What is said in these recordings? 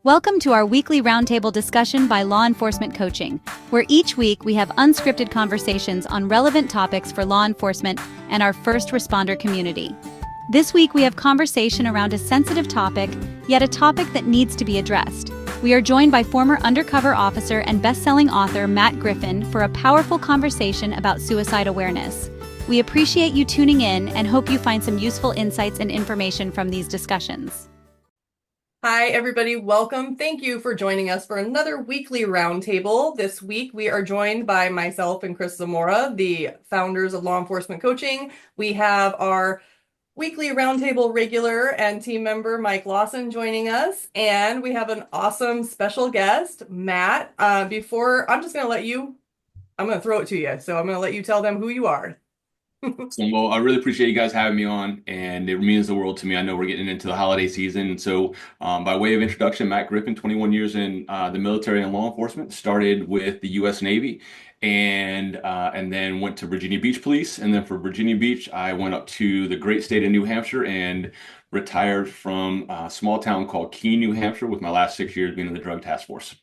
Welcome to our weekly roundtable discussion by Law Enforcement Coaching, where each week we have unscripted conversations on relevant topics for law enforcement and our first responder community. This week we have conversation around a sensitive topic, yet a topic that needs to be addressed. We are joined by former undercover officer and best-selling author Matt Griffin for a powerful conversation about suicide awareness. We appreciate you tuning in and hope you find some useful insights and information from these discussions. Hi, everybody. Welcome. Thank you for joining us for another weekly roundtable. This week, we are joined by myself and Chris Zamora, the founders of Law Enforcement Coaching. We have our weekly roundtable regular and team member, Mike Lawson, joining us. And we have an awesome special guest, Matt. I'm just going to I'm going to throw it to you. So I'm going to let you tell them who you are. Well, I really appreciate you guys having me on, and it means the world to me. I know we're getting into the holiday season, so by way of introduction, Matt Griffin, 21 years in the military and law enforcement, started with the U.S. Navy, and then went to Virginia Beach Police, and then for Virginia Beach, I went up to the great state of New Hampshire and retired from a small town called Keene, New Hampshire, with my last 6 years being in the Drug Task Force.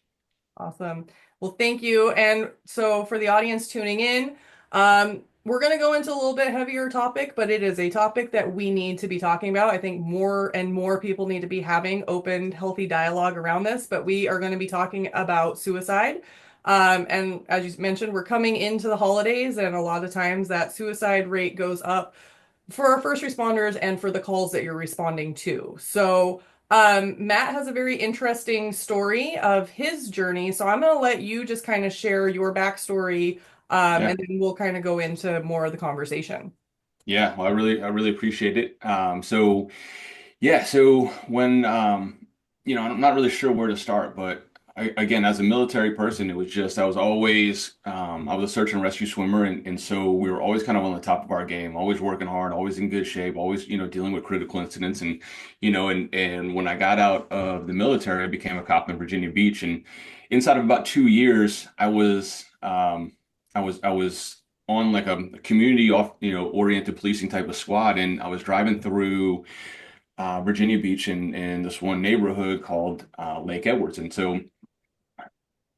Awesome. Well, thank you. And so for the audience tuning in, we're going to go into a little bit heavier topic, but it is a topic that we need to be talking about. I think more and more people need to be having open, healthy dialogue around this, but we are going to be talking about suicide. And as you mentioned, we're coming into the holidays, and a lot of times that suicide rate goes up for our first responders and for the calls that you're responding to. So Matt has a very interesting story of his journey. So I'm going to let you just kind of share your backstory, Yeah. and then we'll kind of go into more of the conversation. Yeah, well, I really appreciate it. So when I'm not really sure where to start, but again, as a military person, it was just I was a search and rescue swimmer, and so we were always kind of on the top of our game, always working hard, always in good shape, always dealing with critical incidents, and when I got out of the military, I became a cop in Virginia Beach, and inside of about 2 years, I was on like a community off, oriented policing type of squad. And I was driving through Virginia Beach in this one neighborhood called Lake Edwards. And so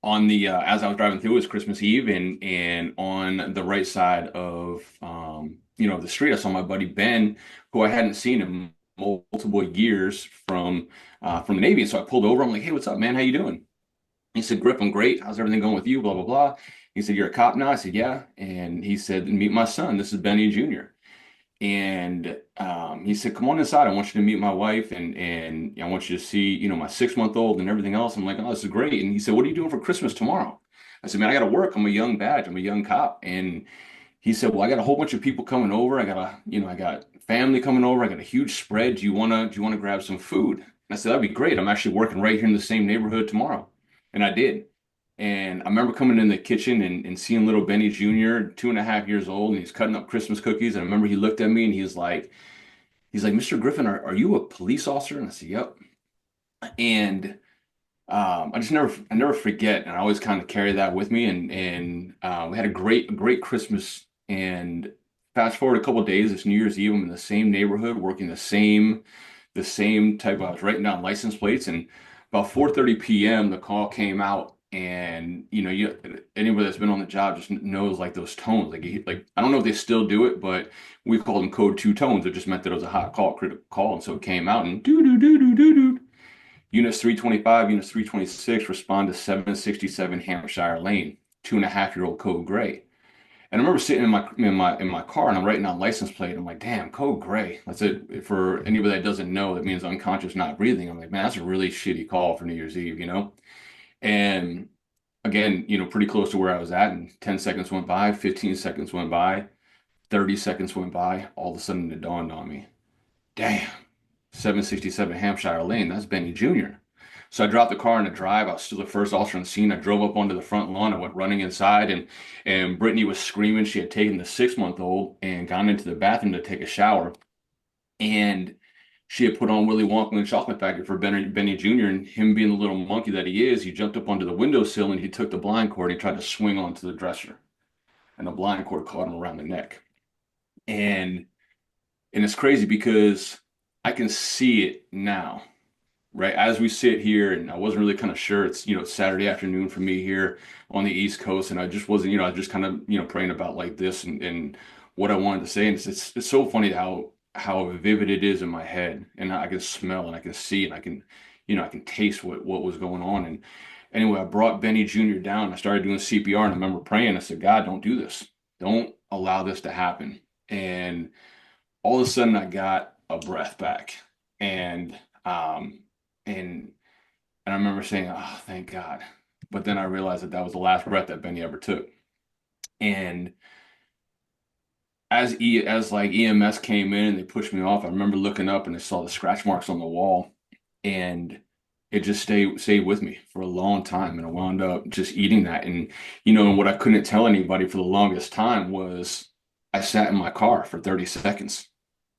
as I was driving through, it was Christmas Eve, and on the right side of the street, I saw my buddy Ben, who I hadn't seen in multiple years from the Navy. And so I pulled over. I'm like, "Hey, what's up, man? How you doing?" He said, "Griff, I'm great. How's everything going with you? Blah, blah, blah." He said, "You're a cop now?" I said, "Yeah." And he said, "Meet my son. This is Benny Jr." And he said, "Come on inside. I want you to meet my wife, and I want you to see, my 6-month-old and everything else." I'm like, "Oh, this is great." And he said, "What are you doing for Christmas tomorrow?" I said, "Man, I got to work. I'm a young badge. I'm a young cop." And he said, "Well, I got a whole bunch of people coming over. I got family coming over. I got a huge spread. Do you wanna grab some food?" And I said, "That'd be great. I'm actually working right here in the same neighborhood tomorrow." And I did. And I remember coming in the kitchen and seeing little Benny Jr., 2.5 years old, and he's cutting up Christmas cookies. And I remember he looked at me and he's like, "Mr. Griffin, are you a police officer?" And I said, "Yep." And I never forget, and I always kind of carry that with me. And we had a great Christmas. And fast forward a couple of days, it's New Year's Eve. I'm in the same neighborhood, working the same type. I was writing down license plates, and about 4:30 p.m. the call came out, and anybody that's been on the job just knows like those tones. Like I don't know if they still do it, but we called them code two tones. It just meant that it was a hot call, critical call, and so it came out and doo doo doo doo doo doo. Units 325, units 326 respond to 767 Hampshire Lane, 2.5-year-old code gray. And I remember sitting in my car and I'm writing down license plate. I'm like, "Damn, code gray." That's it. For anybody that doesn't know, that means unconscious, not breathing. I'm like, "Man, that's a really shitty call for New Year's Eve." And again, pretty close to where I was at. And 10 seconds went by, 15 seconds went by, 30 seconds went by. All of a sudden it dawned on me. Damn, 767 Hampshire Lane, that's Benny Jr. So I dropped the car in the drive. I was still the first officer on the scene. I drove up onto the front lawn. I went running inside, and Brittany was screaming. She had taken the 6-month-old and gone into the bathroom to take a shower. And she had put on Willy Wonka and the Chocolate Factory for Benny Jr. And him being the little monkey that he is, he jumped up onto the windowsill and he took the blind cord and he tried to swing onto the dresser. And the blind cord caught him around the neck. And it's crazy because I can see it now. right? As we sit here, and I wasn't really kind of sure. It's, it's Saturday afternoon for me here on the East Coast, and I just wasn't, I just kind of, praying about like this and what I wanted to say. And it's so funny how vivid it is in my head, and I can smell and I can see and I can, I can taste what was going on. And anyway, I brought Benny Jr. down. I started doing CPR, and I remember praying. I said, God, don't do this. Don't allow this to happen. And all of a sudden, I got a breath back, and um, and and I remember saying, "Oh, thank God." But then I realized that that was the last breath that Benny ever took. And as like EMS came in and they pushed me off, I remember looking up and I saw the scratch marks on the wall, and it just stayed with me for a long time. And I wound up just eating that. And and what I couldn't tell anybody for the longest time was I sat in my car for 30 seconds.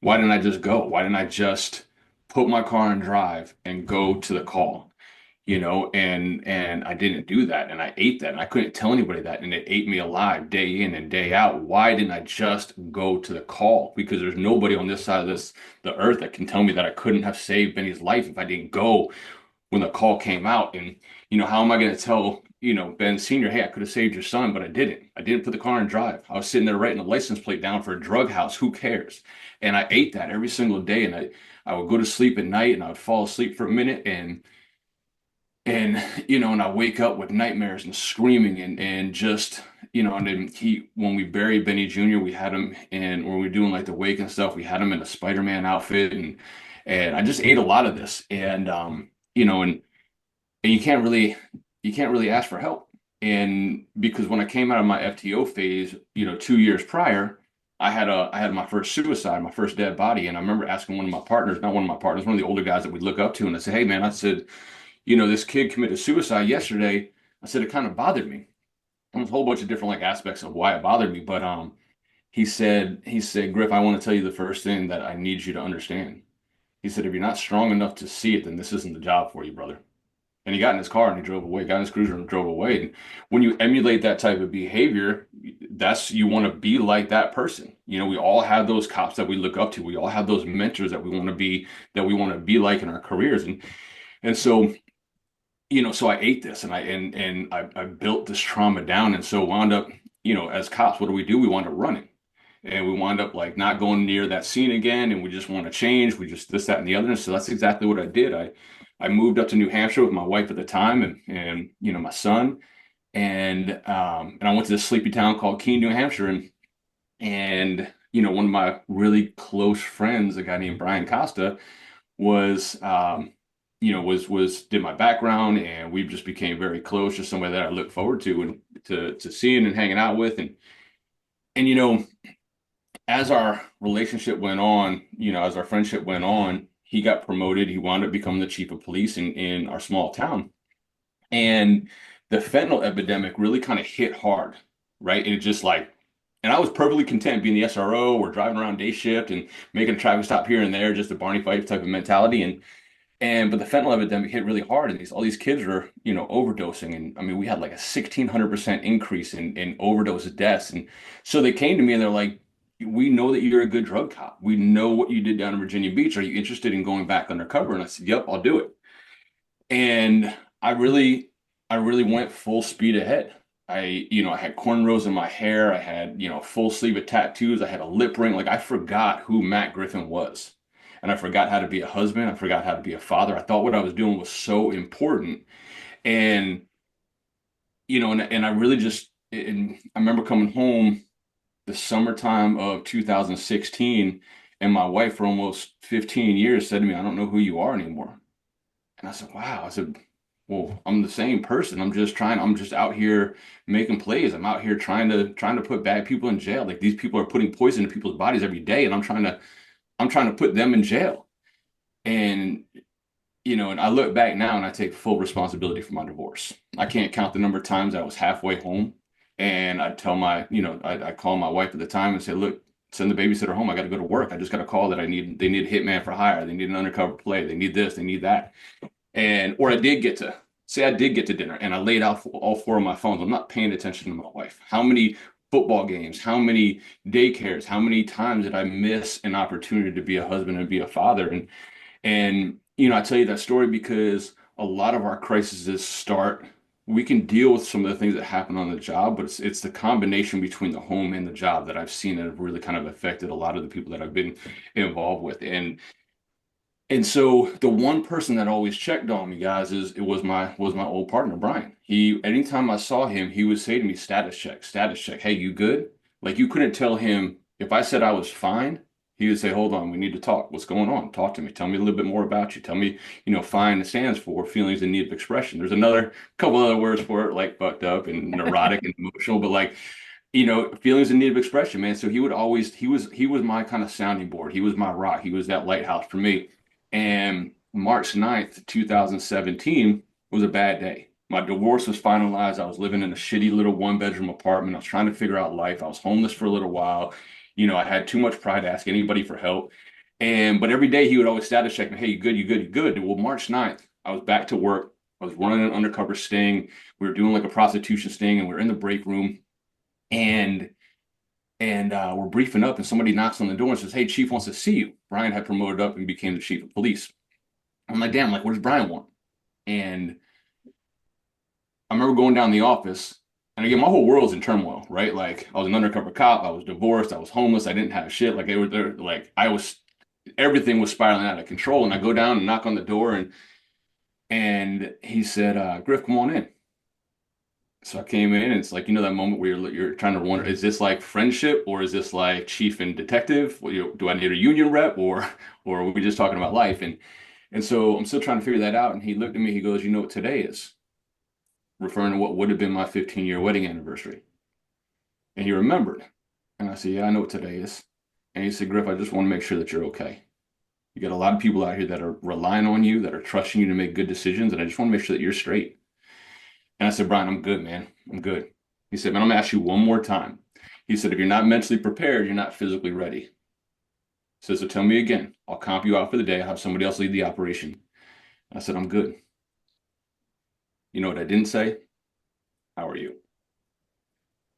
Why didn't I just go? Why didn't I just put my car in drive and go to the call? And I didn't do that, and I ate that, and I couldn't tell anybody that, and it ate me alive day in and day out. Why didn't I just go to the call? Because there's nobody on this side of the earth that can tell me that I couldn't have saved Benny's life if I didn't go when the call came out. And how am I going to tell Ben Senior, hey, I could have saved your son, but I didn't. I didn't put the car in drive. I was sitting there writing a license plate down for a drug house. Who cares? And I ate that every single day, and I would go to sleep at night, and I would fall asleep for a minute, and I wake up with nightmares and screaming and just and then when we buried Benny Jr., we had him in, when we were doing like the wake and stuff, we had him in a Spider-Man outfit, and I just ate a lot of this, and you can't really ask for help. And because when I came out of my FTO phase, 2 years prior, I had my first suicide, my first dead body. And I remember asking one of my partners, not one of my partners, one of the older guys that we look up to, and I said, hey man, I said, this kid committed suicide yesterday. I said, it kind of bothered me. And there's a whole bunch of different like aspects of why it bothered me. But he said, Griff, I want to tell you the first thing that I need you to understand. He said, if you're not strong enough to see it, then this isn't the job for you, brother. And he got in his car and he drove away, got in his cruiser and drove away. And when you emulate that type of behavior, you want to be like that person. We all have those cops that we look up to. We all have those mentors that we want to be like in our careers. And so I ate this, and I built this trauma down. And so wound up, as cops, what do? We wound up running. And we wound up like not going near that scene again, and we just want to change. We just this, that, and the other. And so that's exactly what I did. I moved up to New Hampshire with my wife at the time, and my son, and I went to this sleepy town called Keene, New Hampshire, and one of my really close friends, a guy named Brian Costa, was did my background, and we just became very close. Just somebody that I look forward to and to seeing and hanging out with, and as our relationship went on, as our friendship went on, he got promoted. He wound up becoming the chief of police in our small town. And the fentanyl epidemic really kind of hit hard, right? And it just like, and I was perfectly content being the SRO or driving around day shift and making a traffic stop here and there, just a Barney Fife type of mentality. But the fentanyl epidemic hit really hard, and all these kids were, overdosing. And I mean, we had like a 1,600% increase in overdose deaths. And so they came to me and they're like, we know that you're a good drug cop. We know what you did down in Virginia Beach. Are you interested in going back undercover? And I said, yep, I'll do it. And I really went full speed ahead. I had cornrows in my hair. I had, full sleeve of tattoos. I had a lip ring. Like I forgot who Matt Griffin was. And I forgot how to be a husband. I forgot how to be a father. I thought what I was doing was so important. And, and I really and I remember coming home the summertime of 2016, and my wife for almost 15 years said to me, I don't know who you are anymore. And I said, wow. I said, well, I'm the same person. I'm just out here making plays. I'm out here trying to put bad people in jail. Like these people are putting poison in people's bodies every day, and I'm trying to put them in jail. And and I look back now and I take full responsibility for my divorce. I can't count the number of times I was halfway home, and I tell I call my wife at the time and say, look, send the babysitter home. I got to go to work. I just got a call that they need a hitman for hire. They need an undercover play. They need this, they need that. Or I did get to dinner and I laid out all four of my phones. I'm not paying attention to my wife. How many football games, how many daycares, how many times did I miss an opportunity to be a husband and be a father? And I tell you that story because a lot of our crises start, we can deal with some of the things that happen on the job, but it's the combination between the home and the job that I've seen that have really kind of affected a lot of the people that I've been involved with. And so the one person that always checked on me, guys, is it was my old partner, Brian. Anytime I saw him, he would say to me, status check, status check. Hey, you good? Like you couldn't tell him if I said I was fine, he would say, hold on, we need to talk. What's going on? Talk to me. Tell me a little bit more about you. Tell me, fine stands for feelings in need of expression. There's another couple other words for it, like fucked up and neurotic and emotional, but like feelings in need of expression, man. So he would always, he was my kind of sounding board. He was my rock. He was that lighthouse for me. And March 9th, 2017 was a bad day. My divorce was finalized. I was living in a shitty little one-bedroom apartment. I was trying to figure out life. I was homeless for a little while. I had too much pride to ask anybody for help. But every day he would always status check me, hey, you good, you good, you good. Well, March 9th, I was back to work. I was running an undercover sting. We were doing like a prostitution sting, and we are in the break room. And we're briefing up, and somebody knocks on the door and says, hey, chief wants to see you. Brian had promoted up and became the chief of police. I'm like, damn, like, what does Brian want? And I remember going down the office, and again, my whole world's in turmoil, right? Like, I was an undercover cop, I was divorced, I was homeless, I didn't have shit. Like, they were there, like, everything was spiraling out of control. And I go down and knock on the door, and he said, Griff, come on in. So I came in, and it's like, that moment where you're trying to wonder, is this like friendship, or is this like chief and detective? Do I need a union rep, or are we just talking about life? And so I'm still trying to figure that out. And he looked at me, he goes, you know what today is? Referring to what would have been my 15-year wedding anniversary. And he remembered. And I said, yeah, I know what today is. And he said, Griff, I just want to make sure that you're okay. You got a lot of people out here that are relying on you, that are trusting you to make good decisions. And I just want to make sure that you're straight. And I said, Brian, I'm good, man. I'm good. He said, man, I'm gonna ask you one more time. He said, if you're not mentally prepared, you're not physically ready. He said, so tell me again. I'll comp you out for the day. I'll have somebody else lead the operation. I said, I'm good. You know what I didn't say? How are you?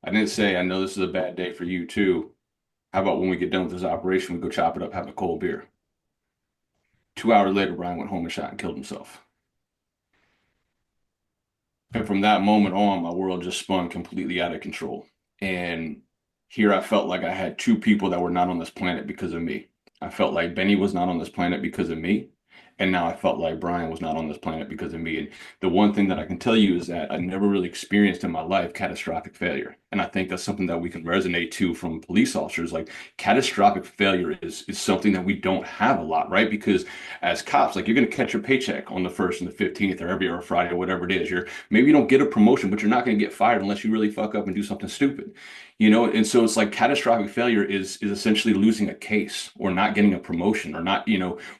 I didn't say, I know this is a bad day for you too. How about when we get done with this operation, we go chop it up, have a cold beer. 2 hours later, Brian went home and shot and killed himself. And from that moment on, my world just spun completely out of control. And here I felt like I had two people that were not on this planet because of me. I felt like Benny was not on this planet because of me. And now I felt like Brian was not on this planet because of me. And the one thing that I can tell you is that I never really experienced in my life catastrophic failure. And I think that's something that we can resonate to from police officers. Like catastrophic failure is something that we don't have a lot, right? Because as cops, like you're going to catch your paycheck on the 1st and the 15th or every other Friday or whatever it is. Maybe you don't get a promotion, but you're not going to get fired unless you really fuck up and do something stupid. And so it's like catastrophic failure is essentially losing a case or not getting a promotion or not,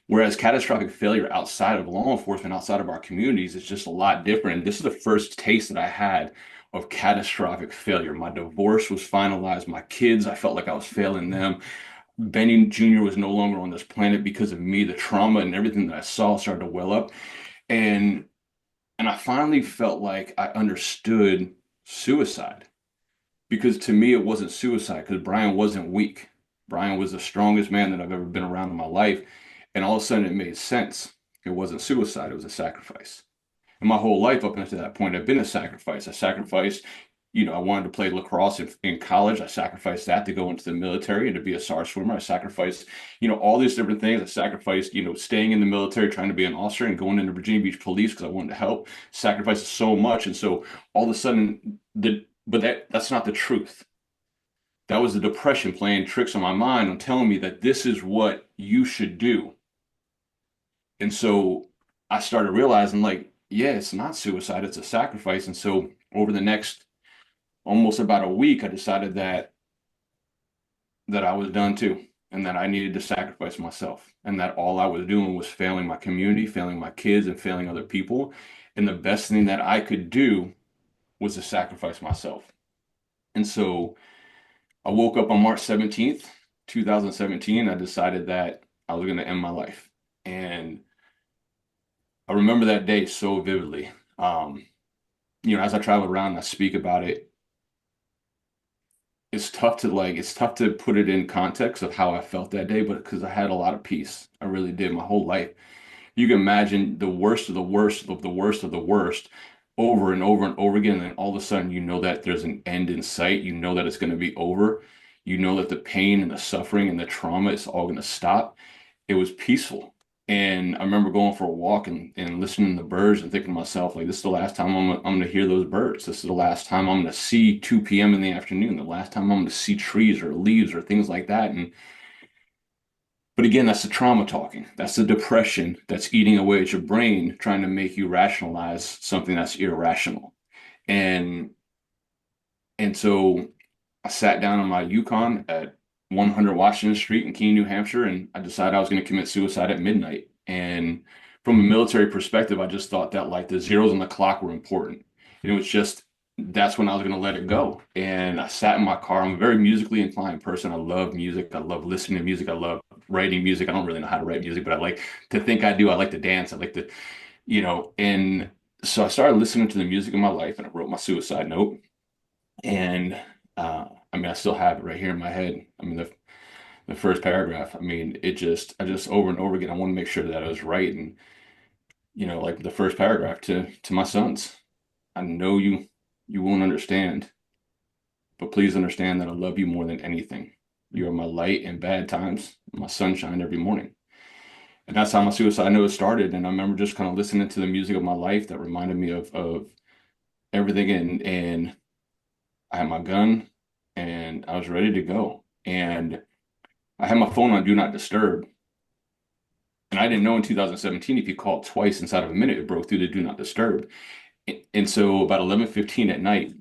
whereas catastrophic failure outside of law enforcement, outside of our communities, is just a lot different. And this is the first taste that I had of catastrophic failure. My divorce was finalized. My kids, I felt like I was failing them. Benny Jr. was no longer on this planet because of me. The trauma and everything that I saw started to well up. And I finally felt like I understood suicide. Because to me, it wasn't suicide because Brian wasn't weak. Brian was the strongest man that I've ever been around in my life. And all of a sudden it made sense. It wasn't suicide, it was a sacrifice. And my whole life up until that point, I've been a sacrifice. I sacrificed, I wanted to play lacrosse in college. I sacrificed that to go into the military and to be a SAR swimmer. I sacrificed, all these different things. I sacrificed, staying in the military, trying to be an officer and going into Virginia Beach Police because I wanted to help. Sacrificed so much. And so all of a sudden, that's not the truth. That was the depression playing tricks on my mind and telling me that this is what you should do. And so I started realizing like, yeah, it's not suicide, it's a sacrifice. And so over the next almost about a week, I decided that I was done too, and that I needed to sacrifice myself, and that all I was doing was failing my community, failing my kids, and failing other people. And the best thing that I could do was to sacrifice myself. And so I woke up on March 17th, 2017. I decided that I was going to end my life. And I remember that day so vividly. As I travel around and I speak about it, it's tough to put it in context of how I felt that day, but because I had a lot of peace. I really did my whole life. You can imagine the worst of the worst of the worst of the worst over and over and over again. And then all of a sudden, you know that there's an end in sight. You know that it's going to be over. You know that the pain and the suffering and the trauma is all going to stop. It was peaceful. And I remember going for a walk and listening to the birds and thinking to myself, like, this is the last time I'm going to hear those birds. This is the last time I'm going to see 2 p.m. in the afternoon, the last time I'm going to see trees or leaves or things like that. But again, that's the trauma talking. That's the depression that's eating away at your brain, trying to make you rationalize something that's irrational. And and so I sat down on my Yukon at 100 Washington Street in Keene, New Hampshire, and I decided I was going to commit suicide at midnight. And from a military perspective, I just thought that like the zeros on the clock were important. And it was just that's when I was going to let it go. And I sat in my car. I'm a very musically inclined person. I love music. I love listening to music. I love writing music. I don't really know how to write music, but I like to think I do. I like to dance. I like to, and so I started listening to the music of my life and I wrote my suicide note. And I mean, I still have it right here in my head. I mean, the first paragraph, I mean, I just over and over again, I want to make sure that I was right. And, like the first paragraph to my sons, I know you won't understand, but please understand that I love you more than anything. You are my light in bad times, my sunshine every morning. And that's how my suicide note started. And I remember just kind of listening to the music of my life that reminded me of everything. And I had my gun and I was ready to go. And I had my phone on Do Not Disturb. And I didn't know in 2017, if you called twice inside of a minute, it broke through to Do Not Disturb. And so about 11:15 at night,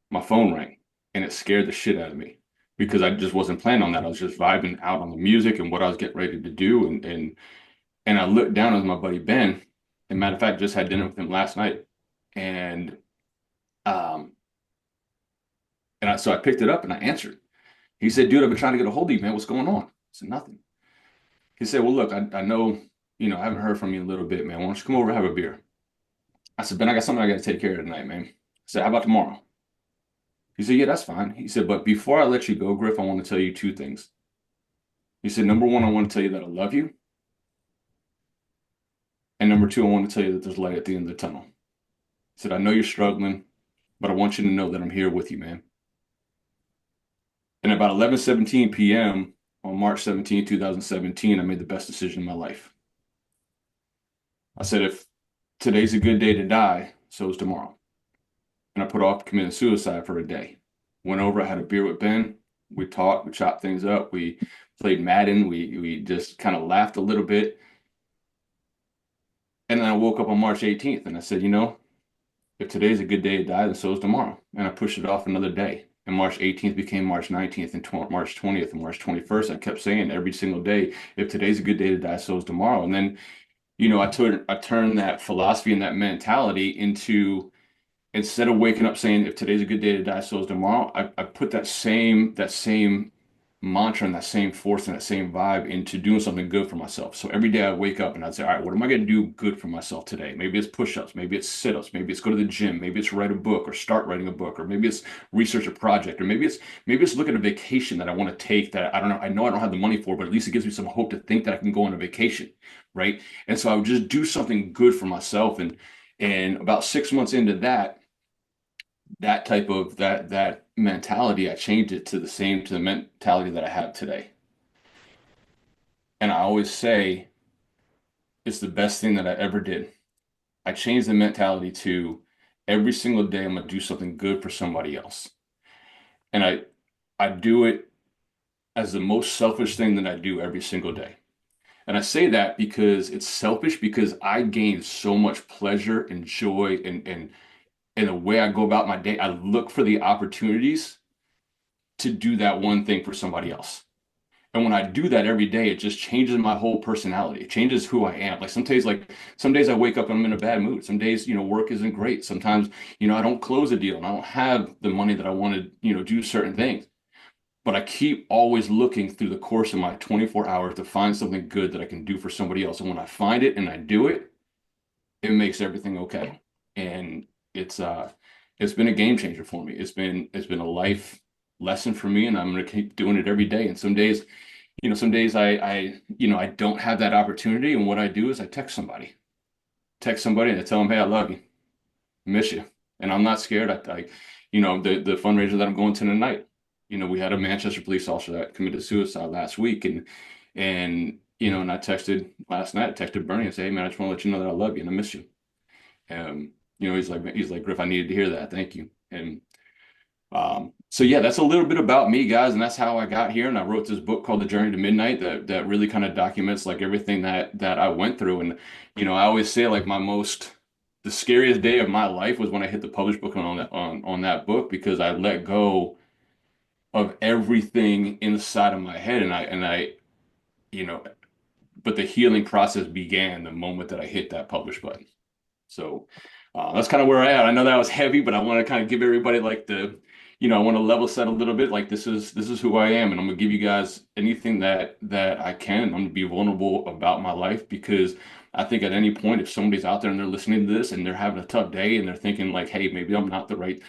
my phone rang and it scared the shit out of me because I just wasn't planning on that. I was just vibing out on the music and what I was getting ready to do. And I looked down at my buddy Ben, and matter of fact, just had dinner with him last night. And um so I picked it up and I answered. He said, dude, I've been trying to get a hold of you, man. What's going on? I said, nothing. He said, well, look, I know, I haven't heard from you in a little bit, man. Why don't you come over and have a beer? I said, Ben, I got something I got to take care of tonight, man. I said, how about tomorrow? He said, yeah, that's fine. He said, but before I let you go, Griff, I want to tell you two things. He said, number one, I want to tell you that I love you. And number two, I want to tell you that there's light at the end of the tunnel. He said, I know you're struggling, but I want you to know that I'm here with you, man. And about 11:17 p.m. on March 17, 2017, I made the best decision of my life. I said, if today's a good day to die, so is tomorrow. And I put off committing suicide for a day. Went over, I had a beer with Ben. We talked, we chopped things up. We played Madden. We just kind of laughed a little bit. And then I woke up on March 18th and I said, if today's a good day to die, then so is tomorrow. And I pushed it off another day. And March 18th became March 19th and March 20th and March 21st. I kept saying every single day, if today's a good day to die, so is tomorrow. And then, I turned that philosophy and that mentality into, instead of waking up saying, if today's a good day to die, so is tomorrow, I put that same mantra and that same force and that same vibe into doing something good for myself. So every day I wake up and I'd say, all right, what am I going to do good for myself today? Maybe it's push-ups, maybe it's sit-ups, maybe it's go to the gym, maybe it's write a book or start writing a book, or maybe it's research a project, or maybe it's look at a vacation that I want to take that I don't know I don't have the money for, but at least it gives me some hope to think that I can go on a vacation, right? And so I would just do something good for myself. And about 6 months into that type of that mentality, I changed it to the mentality that I have today. And I always say it's the best thing that I ever did. I changed the mentality to every single day I'm gonna do something good for somebody else. And I do it as the most selfish thing that I do every single day. And I say that because it's selfish, because I gain so much pleasure and joy and the way I go about my day. I look for the opportunities to do that one thing for somebody else. And when I do that every day, it just changes my whole personality. It changes who I am. Some days I wake up and I'm in a bad mood. Some days, work isn't great. Sometimes, I don't close a deal and I don't have the money that I want to, do certain things. But I keep always looking through the course of my 24 hours to find something good that I can do for somebody else. And when I find it and I do it, it makes everything okay. And it's been a game changer for me. It's been a life lesson for me, and I'm going to keep doing it every day. And some days, some days I don't have that opportunity. And what I do is I text somebody and I tell them, hey, I love you, miss you. And I'm not scared. The fundraiser that I'm going to tonight, we had a Manchester police officer that committed suicide last week. And I texted last night, texted Bernie and said, hey man, I just want to let you know that I love you and I miss you. He's like, Griff, I needed to hear that. Thank you. So yeah, that's a little bit about me, guys, and that's how I got here. And I wrote this book called The Journey to Midnight that really kind of documents like everything that I went through. And I always say like the scariest day of my life was when I hit the published book on that book, because I let go of everything inside of my head, and I you know, but the healing process began the moment that I hit that publish button. So that's kind of where I am. I know that was heavy, but I want to kind of give everybody like I want to level set a little bit. Like this is who I am, and I'm gonna give you guys anything that I can. I'm gonna be vulnerable about my life, because I think at any point, if somebody's out there and they're listening to this and they're having a tough day and they're thinking like, hey, maybe I'm not the right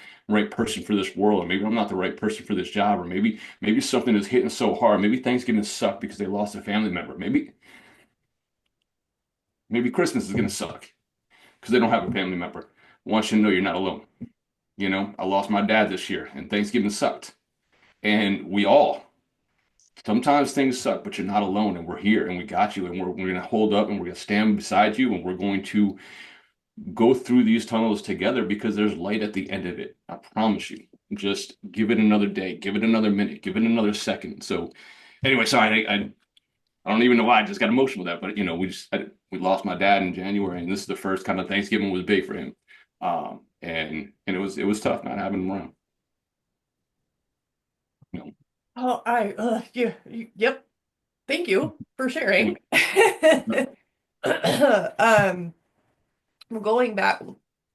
person for this world, or maybe I'm not the right person for this job, or maybe something is hitting so hard. Maybe Thanksgiving sucked because they lost a family member. Maybe Christmas is gonna suck because they don't have a family member. I want you to know you're not alone. I lost my dad this year and Thanksgiving sucked. And sometimes things suck, but you're not alone, and we're here and we got you, and we're going to hold up and we're going to stand beside you, and we're going to go through these tunnels together, because there's light at the end of it. I promise you. Just give it another day, give it another minute, give it another second. So anyway, sorry, I don't even know why I just got emotional with that, but we lost my dad in January, and this is the first kind of Thanksgiving was big for him. And it was tough not having him around. Oh, yep. Thank you for sharing. Going back,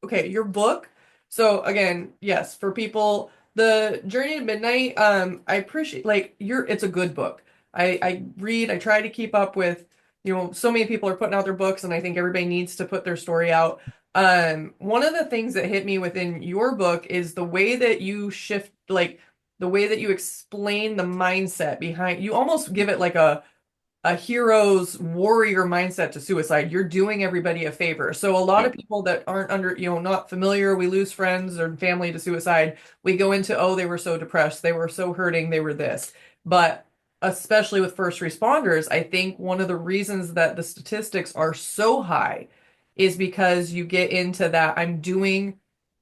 okay, your book. So again, yes, for people, The Journey to Midnight, I appreciate like it's a good book. I read, I try to keep up with, so many people are putting out their books, and I think everybody needs to put their story out. One of the things that hit me within your book is the way that you shift, like the way that you explain the mindset behind, you almost give it like a hero's warrior mindset to suicide. You're doing everybody a favor. So a lot Yeah. of people that aren't not familiar, we lose friends or family to suicide. We go into, oh, they were so depressed, they were so hurting, they were this. But especially with first responders, I think one of the reasons that the statistics are so high is because you get into that I'm doing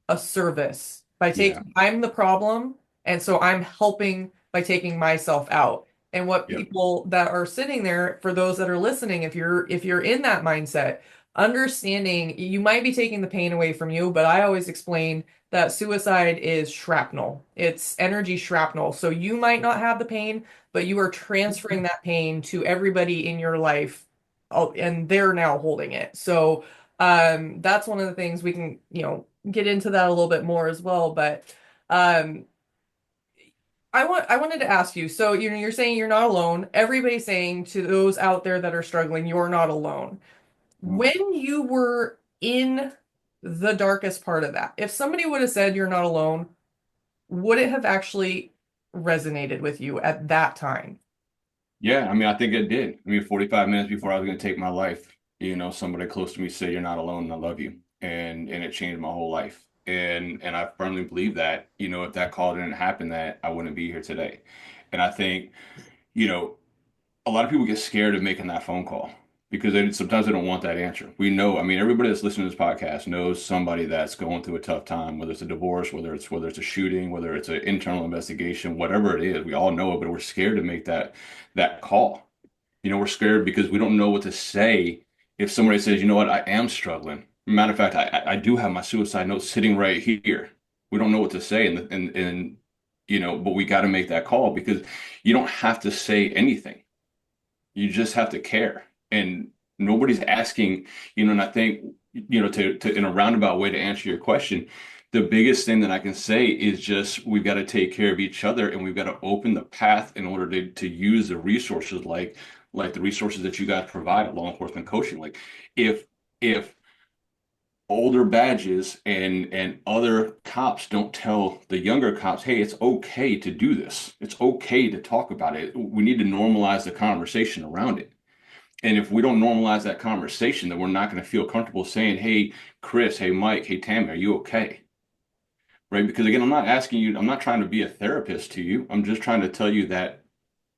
a service by Yeah. taking, I'm the problem, and so I'm helping by taking myself out. And what Yep. people that are sitting there, for those that are listening, if you're in that mindset, understanding you might be taking the pain away from you, but I always explain that suicide is shrapnel. It's energy shrapnel. So you might not have the pain, but you are transferring that pain to everybody in your life, and they're now holding it. So that's one of the things we can, get into that a little bit more as well. But um I wanted to ask you, so you're saying you're not alone. Everybody's saying to those out there that are struggling, you're not alone. When you were in the darkest part of that, if somebody would have said you're not alone, would it have actually resonated with you at that time? Yeah, I mean, I think it did. I mean, 45 minutes before I was going to take my life, somebody close to me said, "You're not alone, and I love you," and it changed my whole life. And I firmly believe that, if that call didn't happen, that I wouldn't be here today. And I think, you know, a lot of people get scared of making that phone call because sometimes they don't want that answer. We know, I mean, everybody that's listening to this podcast knows somebody that's going through a tough time, whether it's a divorce, whether it's a shooting, whether it's an internal investigation, whatever it is. We all know it, but we're scared to make that call. We're scared because we don't know what to say if somebody says, you know what, I am struggling. Matter of fact, I do have my suicide note sitting right here. We don't know what to say, but we got to make that call, because you don't have to say anything. You just have to care. And nobody's asking, and I think, to in a roundabout way to answer your question, the biggest thing that I can say is just we've got to take care of each other, and we've got to open the path in order to use the resources like the resources that you guys provide at law enforcement coaching. Like if older badges and other cops don't tell the younger cops, hey, it's okay to do this. It's okay to talk about it. We need to normalize the conversation around it. And if we don't normalize that conversation, then we're not going to feel comfortable saying, hey, Chris, hey, Mike, hey, Tammy, are you okay? Right? Because again, I'm not asking you, I'm not trying to be a therapist to you. I'm just trying to tell you that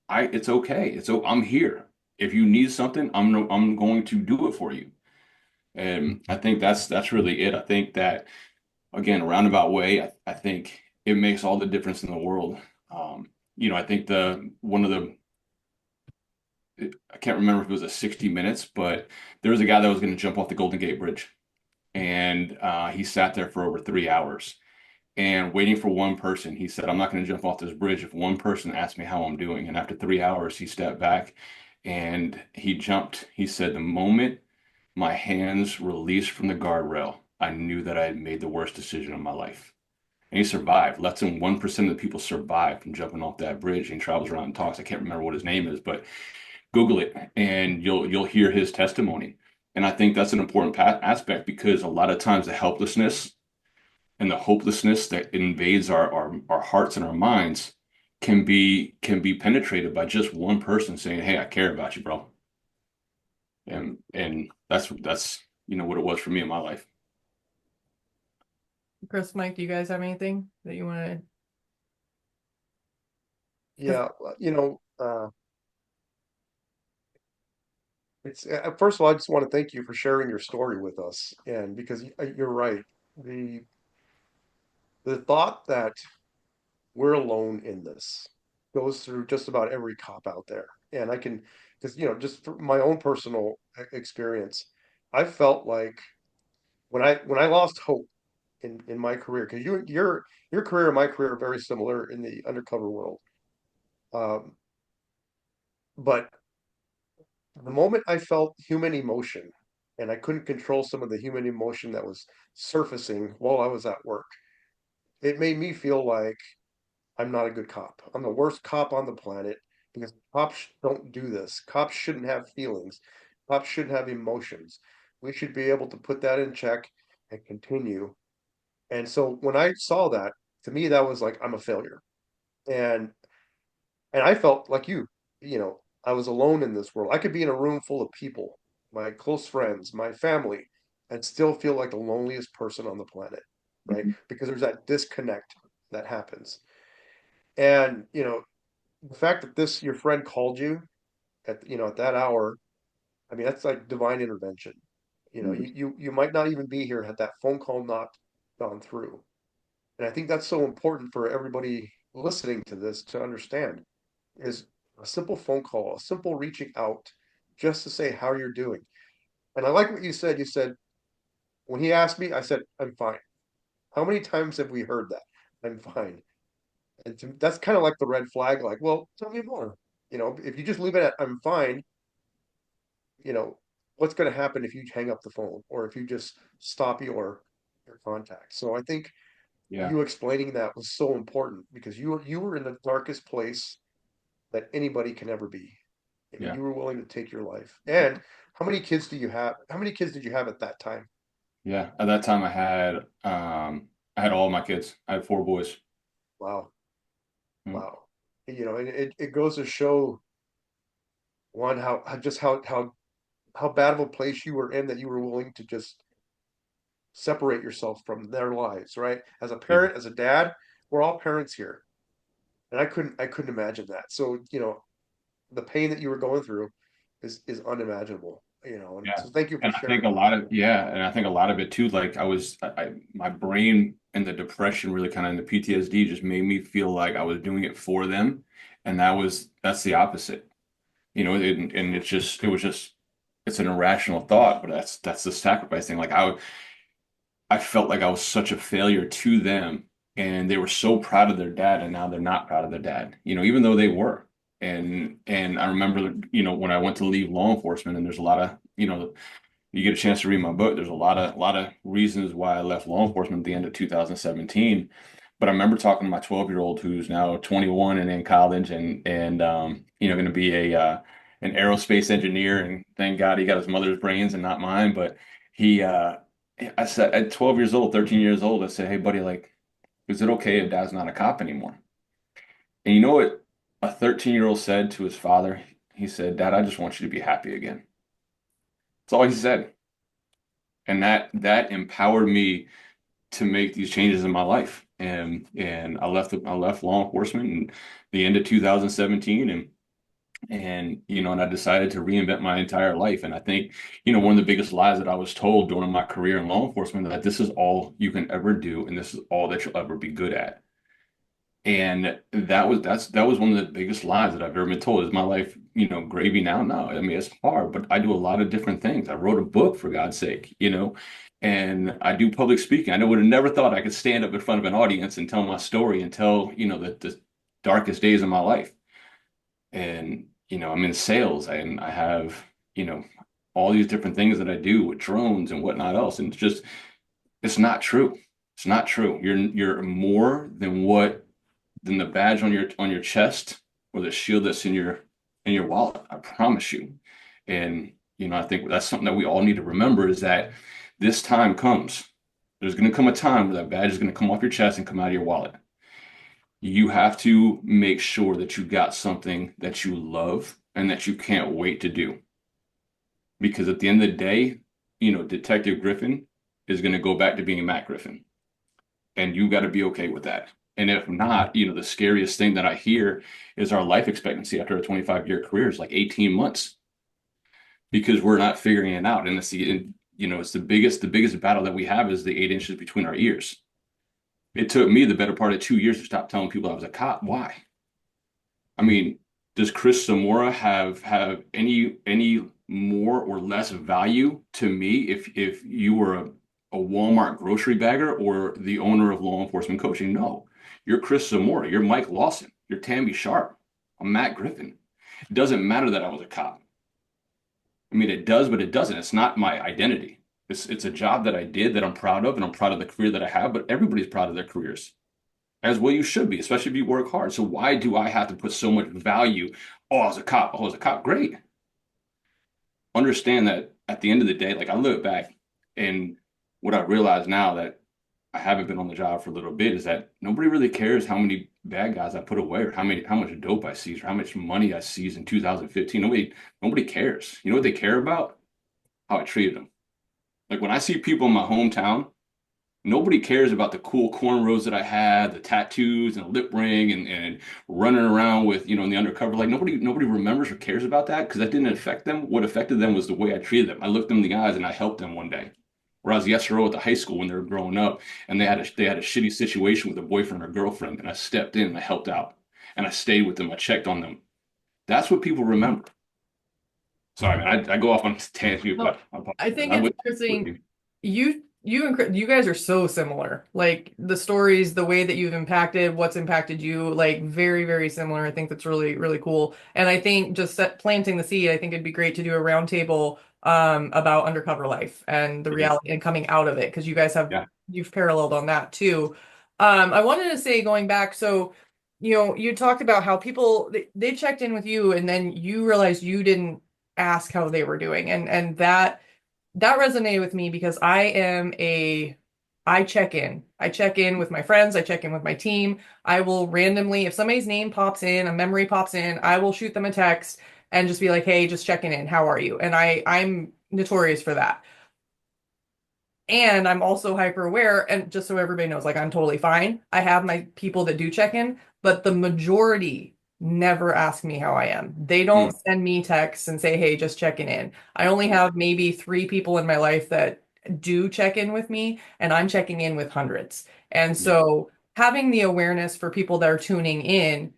it's okay. I'm here. If you need something, I'm going to do it for you. And I think that's really it. I think that again, a roundabout way, I think it makes all the difference in the world. I think the one of the I can't remember if it was a 60 Minutes, but there was a guy that was going to jump off the Golden Gate Bridge, and he sat there for over 3 hours and waiting for one person. He said, "I'm not going to jump off this bridge if one person asks me how I'm doing." And after 3 hours, he stepped back and he jumped. He said, "The moment my hands released from the guardrail, I knew that I had made the worst decision of my life." And he survived. Less than 1% of the people survived from jumping off that bridge. And he travels around and talks. I can't remember what his name is, but Google it and you'll hear his testimony. And I think that's an important aspect because a lot of times the helplessness and the hopelessness that invades our hearts and our minds can be penetrated by just one person saying, "Hey, I care about you, bro." And that's what it was for me in my life. Chris, Mike, do you guys have anything that you want to? Yeah, it's first of all, I just want to thank you for sharing your story with us, and because you're right, the the thought that we're alone in this goes through just about every cop out there, and I can, because just from my own personal experience, I felt like when I lost hope in my career, because your career and my career are very similar in the undercover world, um, but the moment I felt human emotion and I couldn't control some of the human emotion that was surfacing while I was at work, it made me feel like I'm not a good cop. I'm the worst cop on the planet because cops don't do this. Cops shouldn't have feelings. Cops shouldn't have emotions. We should be able to put that in check and continue. And so when I saw that, to me, that was like I'm a failure. And and I felt like I was alone in this world. I could be in a room full of people, my close friends, my family, and still feel like the loneliest person on the planet, right? Because there's that disconnect that happens. And, the fact that your friend called you at that hour, I mean, that's like divine intervention. You might not even be here had that phone call not gone through. And I think that's so important for everybody listening to this to understand is a simple phone call, a simple reaching out just to say how you're doing. And I like what you said. You said, when he asked me, I said, I'm fine. How many times have we heard that? I'm fine. And that's kind of like the red flag, like, well, tell me more. If you just leave it at I'm fine, you know, what's going to happen if you hang up the phone or if you just stop your contact? So I think Yeah. you explaining that was so important because you were in the darkest place that anybody can ever be. And Yeah. you were willing to take your life. And how many kids do you have? How many kids did you have at that time? Yeah. At that time I had all my kids. I had 4 boys. Wow. Mm. Wow. And it goes to show one how bad of a place you were in that you were willing to just separate yourself from their lives, right? As a Yeah. parent, as a dad, we're all parents here. And I couldn't imagine that. So, the pain that you were going through is unimaginable, and Yeah. so thank you for And I think sharing a that. lot of yeah, and I think a lot of it too, like my brain and the depression really kind of and the PTSD just made me feel like I was doing it for them. And that's the opposite. And it was just it's an irrational thought, but that's the sacrifice thing. Like I felt like I was such a failure to them, and they were so proud of their dad, and now they're not proud of their dad, even though they were. And I remember, when I went to leave law enforcement, and there's a lot of, you get a chance to read my book, there's a lot of reasons why I left law enforcement at the end of 2017. But I remember talking to my 12-year-old who's now 21 and in college and going to be an aerospace engineer. And thank God he got his mother's brains and not mine. But he I said at 12 years old, 13 years old, I said, "Hey, buddy, like, is it okay if dad's not a cop anymore?" And you know what a 13-year-old said to his father? He said, "Dad, I just want you to be happy again." That's all he said. And that empowered me to make these changes in my life. And I left law enforcement in the end of 2017, and and I decided to reinvent my entire life. And I think, one of the biggest lies that I was told during my career in law enforcement, that this is all you can ever do and this is all that you'll ever be good at. And that was one of the biggest lies that I've ever been told. Is my life, gravy now? No, I mean, it's hard, but I do a lot of different things. I wrote a book, for God's sake, and I do public speaking. I would have never thought I could stand up in front of an audience and tell my story and tell, the darkest days of my life. And, I'm in sales and I have, all these different things that I do with drones and whatnot else. And it's not true. It's not true. You're more than the badge on your chest or the shield that's in your wallet. I promise you. And I think that's something that we all need to remember, is that this time comes. There's going to come a time where that badge is going to come off your chest and come out of your wallet. You have to make sure that you got something that you love and that you can't wait to do. Because at the end of the day, Detective Griffin is going to go back to being Matt Griffin. And you got to be okay with that. And if not, the scariest thing that I hear is our life expectancy after a 25-year career is like 18 months, because we're not figuring it out. And it's the biggest battle that we have is the 8 inches between our ears. It took me the better part of 2 years to stop telling people I was a cop. Why? I mean, does Chris Zamora have any more or less value to me if you were a Walmart grocery bagger or the owner of Law Enforcement Coaching? No. You're Chris Zamora. You're Mike Lawson. You're Tami Sharp. I'm Matt Griffin. It doesn't matter that I was a cop. I mean, it does, but it doesn't. It's not my identity. It's a job that I did that I'm proud of, and I'm proud of the career that I have, but everybody's proud of their careers. As well you should be, especially if you work hard. So why do I have to put so much value? Oh, I was a cop. Oh, I was a cop. Great. Understand that at the end of the day, like, I look back and what I realize now that I haven't been on the job for a little bit is that nobody really cares how many bad guys I put away or how much dope I seized or how much money I seized in 2015. Nobody cares. You know what they care about? How I treated them. Like, when I see people in my hometown, nobody cares about the cool cornrows that I had, the tattoos and a lip ring and running around with, in the undercover. Like, nobody remembers or cares about that, because that didn't affect them. What affected them was the way I treated them. I looked them in the eyes and I helped them one day. Whereas yesterday at the high school when they were growing up and they had a shitty situation with a boyfriend or girlfriend, and I stepped in and I helped out and I stayed with them. I checked on them. That's what people remember. Sorry, man, I go off on a tangent, No, but I think I it's would. interesting. You guys are so similar. Like, the stories, the way that you've impacted, what's impacted you, like, very, very similar. I think that's really, really cool. And I think just planting the seed, I think it'd be great to do a roundtable about undercover life and the reality and coming out of it, because you guys Yeah. you've paralleled on that too. I wanted to say, going back, so you talked about how people they checked in with you and then you realized you didn't ask how they were doing, and that resonated with me, because I check in. I check in with my friends. I check in with my team. I will randomly, if somebody's name pops in, a memory pops in, I will shoot them a text and just be like, "Hey, just checking in. How are you?" And I'm notorious for that. And I'm also hyper aware, and just so everybody knows, like, I'm totally fine. I have my people that do check in, but the majority never ask me how I am. They don't send me texts and say, "Hey, just checking in." I only have maybe 3 people in my life that do check in with me, and I'm checking in with hundreds. And Yeah. so having the awareness for people that are tuning in,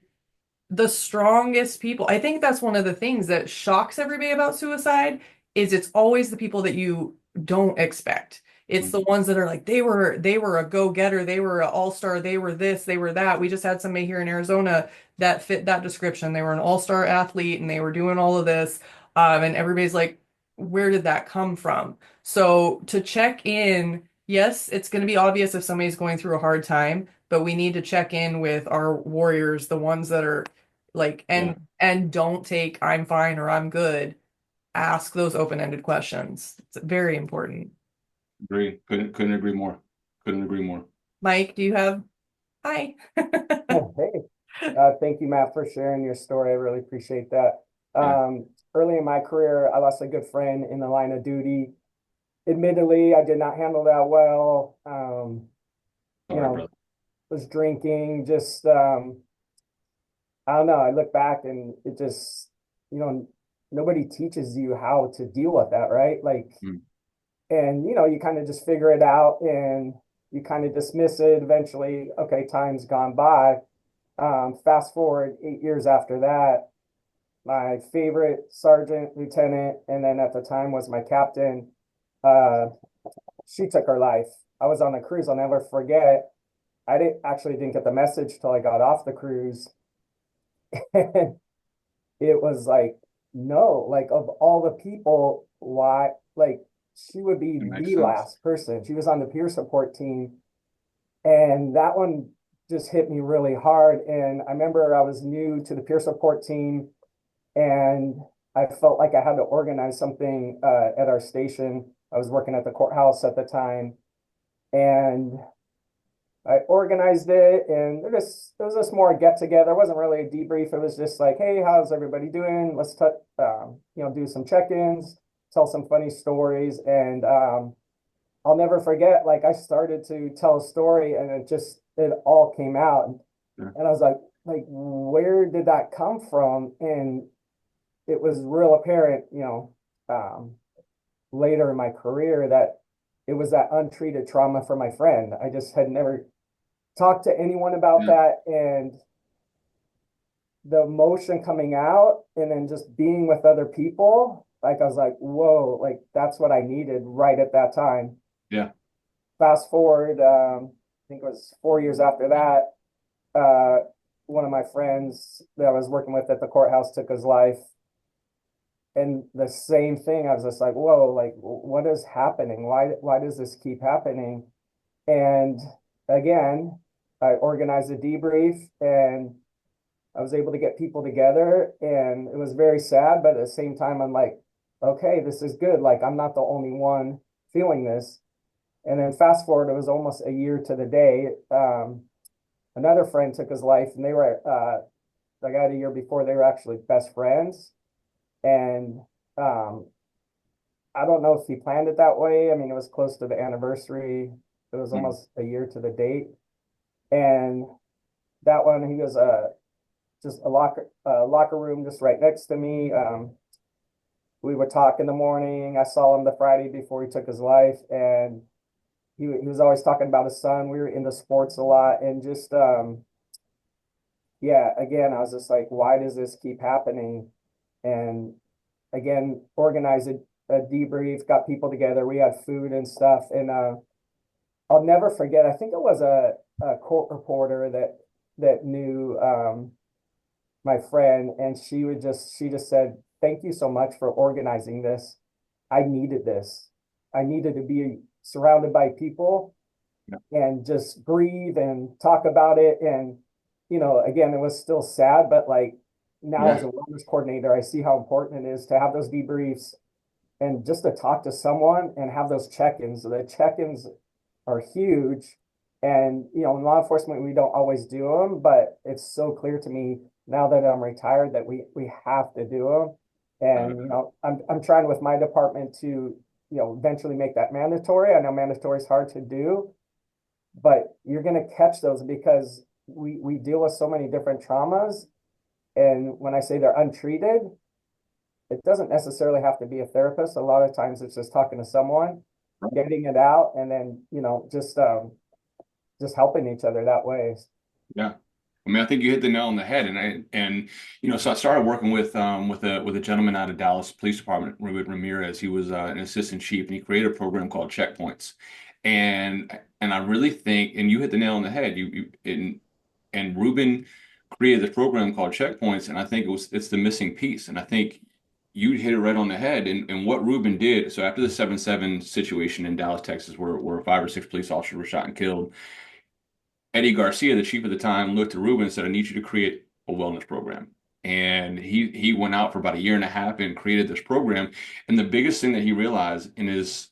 the strongest people, I think that's one of the things that shocks everybody about suicide, is it's always the people that you don't expect. It's the ones that are like, they were a go-getter, they were an all-star, they were this, they were that. We just had somebody here in Arizona that fit that description. They were an all-star athlete and they were doing all of this. And everybody's like, where did that come from? So to check in, yes, it's going to be obvious if somebody's going through a hard time, but we need to check in with our warriors, the ones that are like, Yeah. and don't take "I'm fine" or "I'm good." Ask those open-ended questions. It's very important. Agree. Couldn't agree more. Couldn't agree more. Mike, do you have? Hi. Hey, thank you, Matt, for sharing your story. I really appreciate that. Yeah. Early in my career, I lost a good friend in the line of duty. Admittedly, I did not handle that well. You Sorry, know, brother. was drinking, just I don't know. I look back and it just, you know, nobody teaches you how to deal with that, right? Like, Mm. and you kind of just figure it out and you kind of dismiss it eventually. Okay, time's gone by. Fast forward 8 years after that, my favorite sergeant, lieutenant, and then at the time was my captain. Uh, she took her life. I was on a cruise. I'll never forget. I didn't get the message till I got off the cruise. And it was like, no, like of all the people, why, like she would be It makes the sense. last person. She was on the peer support team. And that one just hit me really hard. And I remember I was new to the peer support team and I felt like I had to organize something at our station. I was working at the courthouse at the time, and I organized it, and it was just more a get together. It wasn't really a debrief. It was just like, hey, how's everybody doing? Let's do some check-ins, tell some funny stories, and I'll never forget. Like I started to tell a story, and it all came out, Yeah. and I was like, where did that come from? And it was real apparent, um, later in my career that it was that untreated trauma for my friend. I just had never talked to anyone about Yeah. that. And the emotion coming out and then just being with other people, like I was like, whoa, like that's what I needed right at that time. Yeah. Fast forward, I think it was 4 years after that, one of my friends that I was working with at the courthouse took his life. And the same thing, I was just like, whoa, like what is happening? Why does this keep happening? And again, I organized a debrief and I was able to get people together and it was very sad, but at the same time, I'm like, okay, this is good. Like I'm not the only one feeling this. And then fast forward, it was almost a year to the day. Another friend took his life and they were, like I had a year before, they were actually best friends. And um, I don't know if he planned it that way. I mean, it was close to the anniversary. It was Mm. almost a year to the date. And that one, he was just a locker room just right next to me. We would talk in the morning. I saw him the Friday before he took his life, and he was always talking about his son. We were into sports a lot, and just yeah, again, I was just like, why does this keep happening? And again, organized a debrief, got people together. We had food and stuff, and I'll never forget. I think it was a court reporter that knew my friend, and she just said, "Thank you so much for organizing this. I needed this. I needed to be surrounded by people Yeah. and just breathe and talk about it." And again, it was still sad, but like now as Yeah. a wellness coordinator, I see how important it is to have those debriefs and just to talk to someone and have those check-ins. The check-ins are huge. And, in law enforcement, we don't always do them, but it's so clear to me now that I'm retired that we have to do them. Uh, And, I'm trying with my department to, eventually make that mandatory. I know mandatory is hard to do, but you're going to catch those because we deal with so many different traumas. And when I say they're untreated, it doesn't necessarily have to be a therapist. A lot of times it's just talking to someone, getting it out, and then, just helping each other that way. Yeah. I mean, I think you hit the nail on the head, so I started working with a gentleman out of Dallas Police Department, Ruben Ramirez. He was an assistant chief, and he created a program called Checkpoints, and I really think, and you hit the nail on the head. And Ruben created this program called Checkpoints, and I think it's the missing piece, and I think you hit it right on the head. And what Ruben did, so after the 7/7 situation in Dallas, Texas, where 5 or 6 police officers were shot and killed. Eddie Garcia, the chief at the time, looked at Ruben and said, "I need you to create a wellness program." And he went out for about a year and a half and created this program. And the biggest thing that he realized in his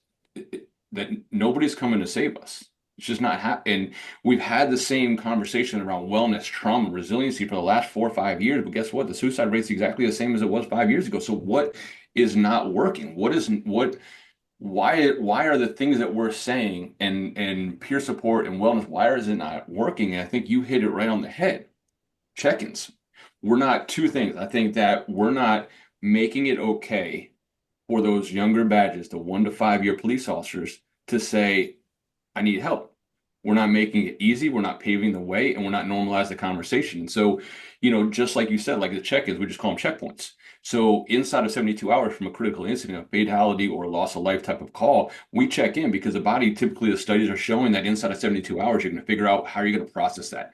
that nobody's coming to save us. It's just not happening. We've had the same conversation around wellness, trauma, resiliency for the last 4 or 5 years, but guess what? The suicide rate's exactly the same as it was 5 years ago. So what is not working? Why are the things that we're saying and peer support and wellness, why is it not working? And I think you hit it right on the head. Check-ins. We're not two things. I think that we're not making it okay for those younger badges, the 1 to 5 year police officers, to say, I need help. We're not making it easy. We're not paving the way, and we're not normalizing the conversation. And so, just like you said, like the check-ins, we just call them checkpoints. So inside of 72 hours from a critical incident, a fatality or a loss of life type of call, we check in because the body, typically the studies are showing that inside of 72 hours, you're going to figure out how you're going to process that.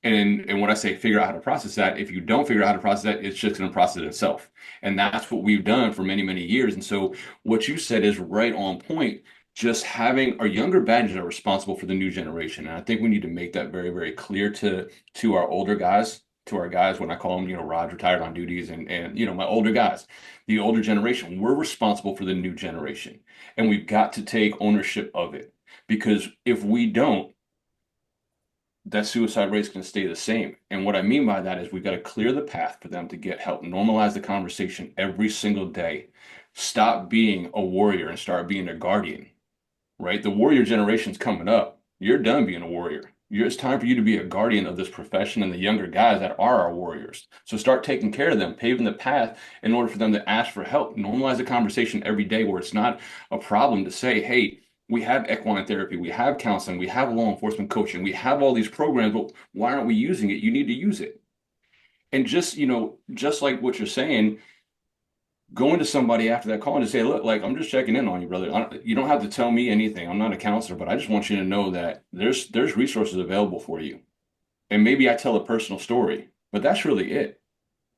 And when I say figure out how to process that, if you don't figure out how to process that, it's just going to process itself. And that's what we've done for many, many years. And so what you said is right on point. Just having our younger badges are responsible for the new generation. And I think we need to make that very, very clear to our older guys, to our guys, when I call them, Rod retired on duties and my older guys, the older generation, we're responsible for the new generation. And we've got to take ownership of it. Because if we don't, that suicide rate is going to stay the same. And what I mean by that is we've got to clear the path for them to get help, normalize the conversation every single day, stop being a warrior and start being a guardian, right? The warrior generation's coming up. You're done being a warrior. It's time for you to be a guardian of this profession and the younger guys that are our warriors. So start taking care of them, paving the path in order for them to ask for help. Normalize the conversation every day where it's not a problem to say, hey, we have equine therapy, we have counseling, we have law enforcement coaching, we have all these programs, but why aren't we using it? You need to use it. And just like what you're saying, going to somebody after that call and to say, look, like, I'm just checking in on you, brother. You don't have to tell me anything. I'm not a counselor, but I just want you to know that there's resources available for you. And maybe I tell a personal story, but that's really it,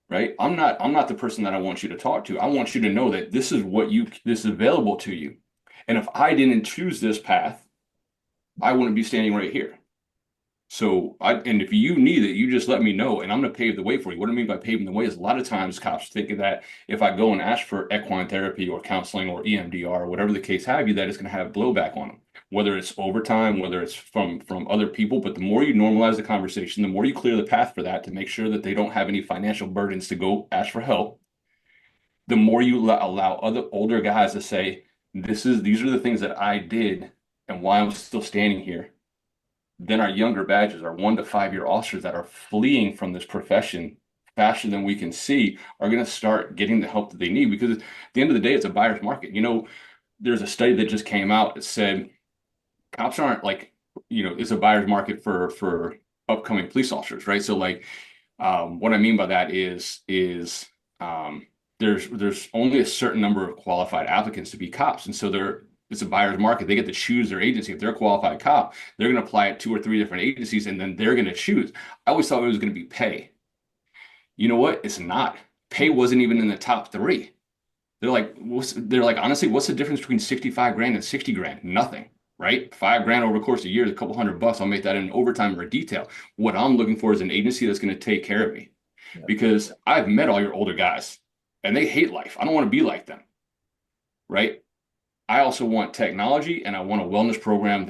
right? I'm not the person that I want you to talk to. I want you to know that this is available to you. And if I didn't choose this path, I wouldn't be standing right here. So and if you need it, you just let me know and I'm going to pave the way for you. What I mean by paving the way is a lot of times cops think that if I go and ask for equine therapy or counseling or EMDR or whatever the case have you, that it's going to have blowback on them, whether it's overtime, whether it's from other people. But the more you normalize the conversation, the more you clear the path for that to make sure that they don't have any financial burdens to go ask for help, the more you allow other older guys to say, these are the things that I did and why I'm still standing here. Then our younger badges, our 1 to 5 year officers that are fleeing from this profession faster than we can see, are going to start getting the help that they need, because at the end of the day, it's a buyer's market. There's a study that just came out that said cops aren't it's a buyer's market for upcoming police officers, right? So what I mean by that is there's only a certain number of qualified applicants to be cops. And so it's a buyer's market. They get to choose their agency. If they're a qualified cop, they're going to apply at 2 or 3 different agencies, and then they're going to choose. I always thought it was going to be pay. You know what? It's not. Pay wasn't even in the top 3. They're like, honestly, what's the difference between 65 grand and 60 grand? Nothing, right? 5 grand over the course of a year, a couple $100. I'll make that in overtime or detail. What I'm looking for is an agency that's going to take care of me, because I've met all your older guys and they hate life. I don't want to be like them, right? I also want technology, and I want a wellness program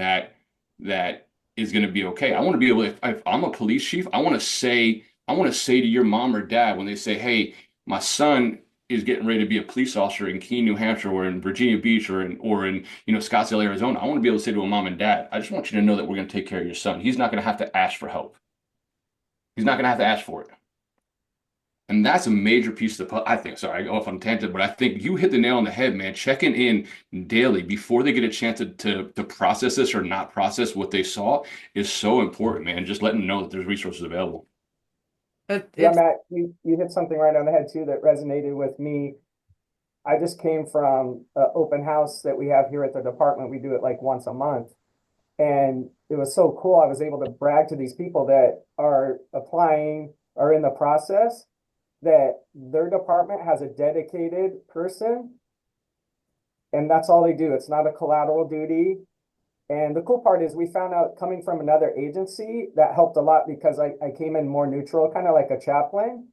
that is going to be okay. I want to be able to, if I'm a police chief, I want to say to your mom or dad when they say, hey, my son is getting ready to be a police officer in Keene, New Hampshire, or in Virginia Beach, or in Scottsdale, Arizona. I want to be able to say to a mom and dad, I just want you to know that we're going to take care of your son. He's not going to have to ask for help. He's not going to have to ask for it. And that's a major piece of the, I think, sorry, I go off on a tangent, but I think you hit the nail on the head, man. Checking in daily before they get a chance to process this or not process what they saw is so important, man. Just letting them know that there's resources available. Yeah, Matt, you hit something right on the head too that resonated with me. I just came from an open house that we have here at the department. We do it like once a month. And it was so cool. I was able to brag to these people that are applying, are in the process, that their department has a dedicated person, and that's all they do. It's not a collateral duty. And the cool part is we found out, coming from another agency, that helped a lot, because I came in more neutral, kind of like a chaplain.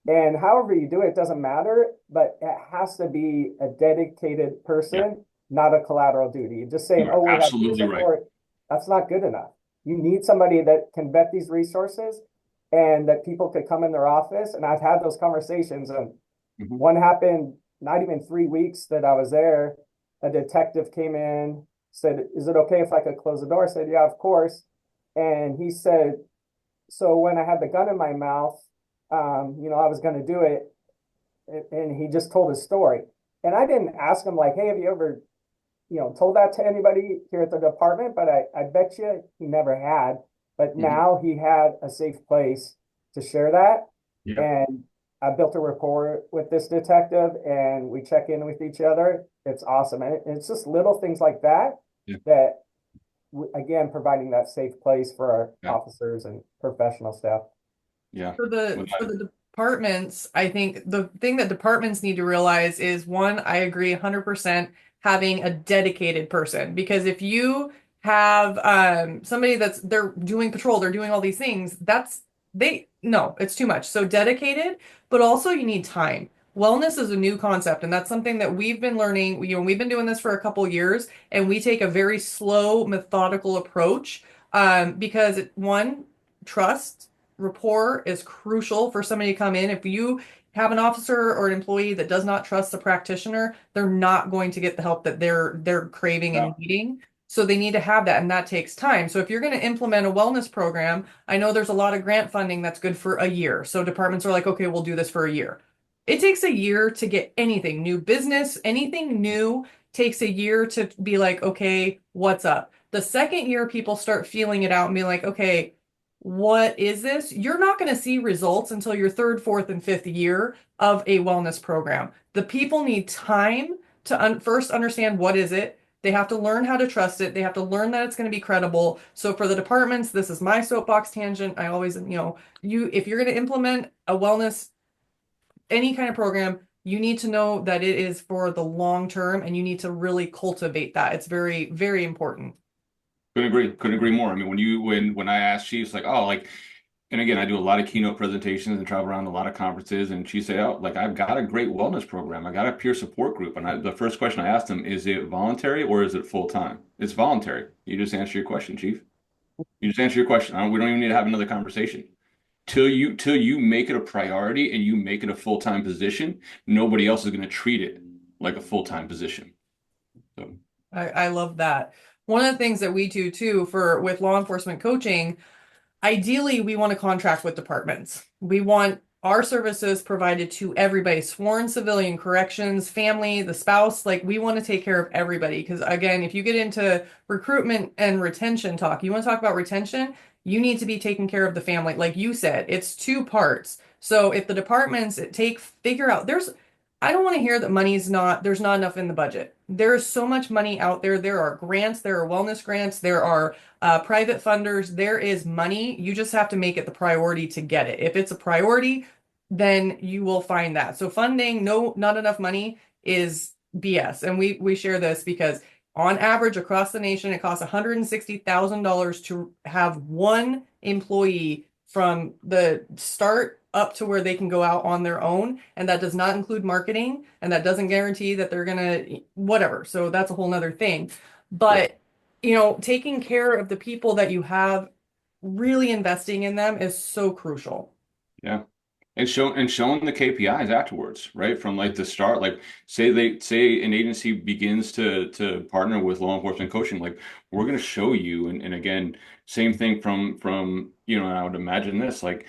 And however you do it, it doesn't matter, but it has to be a dedicated person not a collateral duty. Just saying, You are oh, we have absolutely right. support, that's not good enough. You need somebody that can vet these resources and that people could come in their office. And I've had those conversations. And one happened not even 3 weeks that I was there. A detective came in, said, is it okay if I could close the door? I said, yeah, of course. And he said, so when I had the gun in my mouth, I was going to do it. And he just told his story. And I didn't ask him like, hey, have you ever, told that to anybody here at the department? But I bet you he never had. But now he had a safe place to share that. Yeah. And I built a rapport with this detective and we check in with each other. It's awesome. And it's just little things like that that, again, providing that safe place for our officers and professional staff. Yeah. For the departments, I think the thing that departments need to realize is, one, I agree 100%, having a dedicated person. Because if you have somebody they're doing patrol, they're doing all these things, no, it's too much. So dedicated, but also you need time. Wellness is a new concept, and that's something that we've been learning. We've been doing this for a couple years, and we take a very slow, methodical approach because one, trust, rapport is crucial for somebody to come in. If you have an officer or an employee that does not trust the practitioner, they're not going to get the help that they're craving and needing. So they need to have that, and that takes time. So if you're going to implement a wellness program, I know there's a lot of grant funding that's good for a year. So departments are like, okay, we'll do this for a year. It takes a year to get anything, new business, anything new takes a year to be like, okay, what's up? The second year people start feeling it out and being like, okay, what is this? You're not going to see results until your third, fourth, and fifth year of a wellness program. The people need time to first understand what is it. They have to learn how to trust it. They have to learn that it's going to be credible. So for the departments, this is my soapbox tangent. I always, if you're going to implement a wellness, any kind of program, you need to know that it is for the long term, and you need to really cultivate that. It's very, very important. Couldn't agree more. I mean, when I asked Chiefs, like, oh, like, and again, I do a lot of keynote presentations and travel around a lot of conferences, and she said, oh, like, I've got a great wellness program. I got a peer support group. And the first question I asked them, is it voluntary or is it full time? It's voluntary. You just answer your question, Chief. You just answer your question. We don't even need to have another conversation. Till you make it a priority and you make it a full-time position, nobody else is going to treat it like a full-time position. So I love that. One of the things that we do too with law enforcement coaching, ideally we want to contract with departments. We want our services provided to everybody, sworn, civilian, corrections, family, the spouse. Like, we want to take care of everybody. Because again, if you get into recruitment and retention talk, you want to talk about retention, you need to be taking care of the family. Like you said, it's two parts. So if the departments figure out, I don't want to hear that there's not enough in the budget. There is so much money out there. There are grants, there are wellness grants, there are private funders. There is money. You just have to make it the priority to get it. If it's a priority, then you will find that. So funding, not enough money is BS. And we share this because on average across the nation, it costs $160,000 to have one employee from the start up to where they can go out on their own. And that does not include marketing, and that doesn't guarantee that they're going to whatever. So that's a whole nother thing. But, taking care of the people that you have, really investing in them is so crucial. yeah. And showing the KPIs afterwards, right? From like the start, like say an agency begins to partner with law enforcement coaching, like we're going to show you, and again, same thing from and I would imagine this, like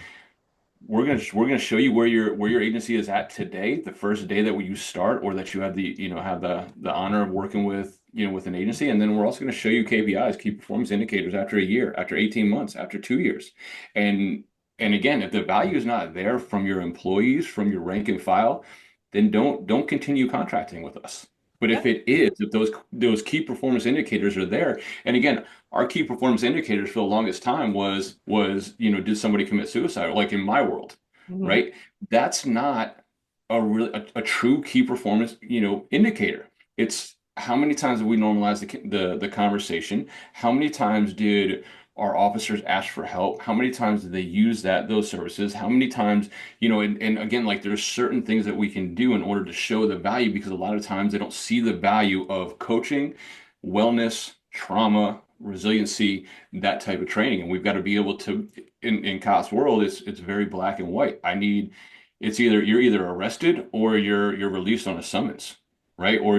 we're gonna show you where your agency is at today, the first day that you start, or that you have the honor of working with with an agency, and then we're also going to show you KPIs, key performance indicators, after a year, after 18 months, after 2 years, and again, if the value is not there from your employees, from your rank and file, then don't continue contracting with us. But if it is, if those key performance indicators are there, and again, our key performance indicators for the longest time was did somebody commit suicide? Like in my world, right? That's not a true key performance indicator. It's how many times have we normalized the conversation? How many times did our officers ask for help? How many times do they use those services? How many times, and again, like there's certain things that we can do in order to show the value, because a lot of times they don't see the value of coaching, wellness, trauma, resiliency, that type of training. And we've got to be able to, in Cops world, it's very black and white. You're either arrested or you're released on a summons, right? Or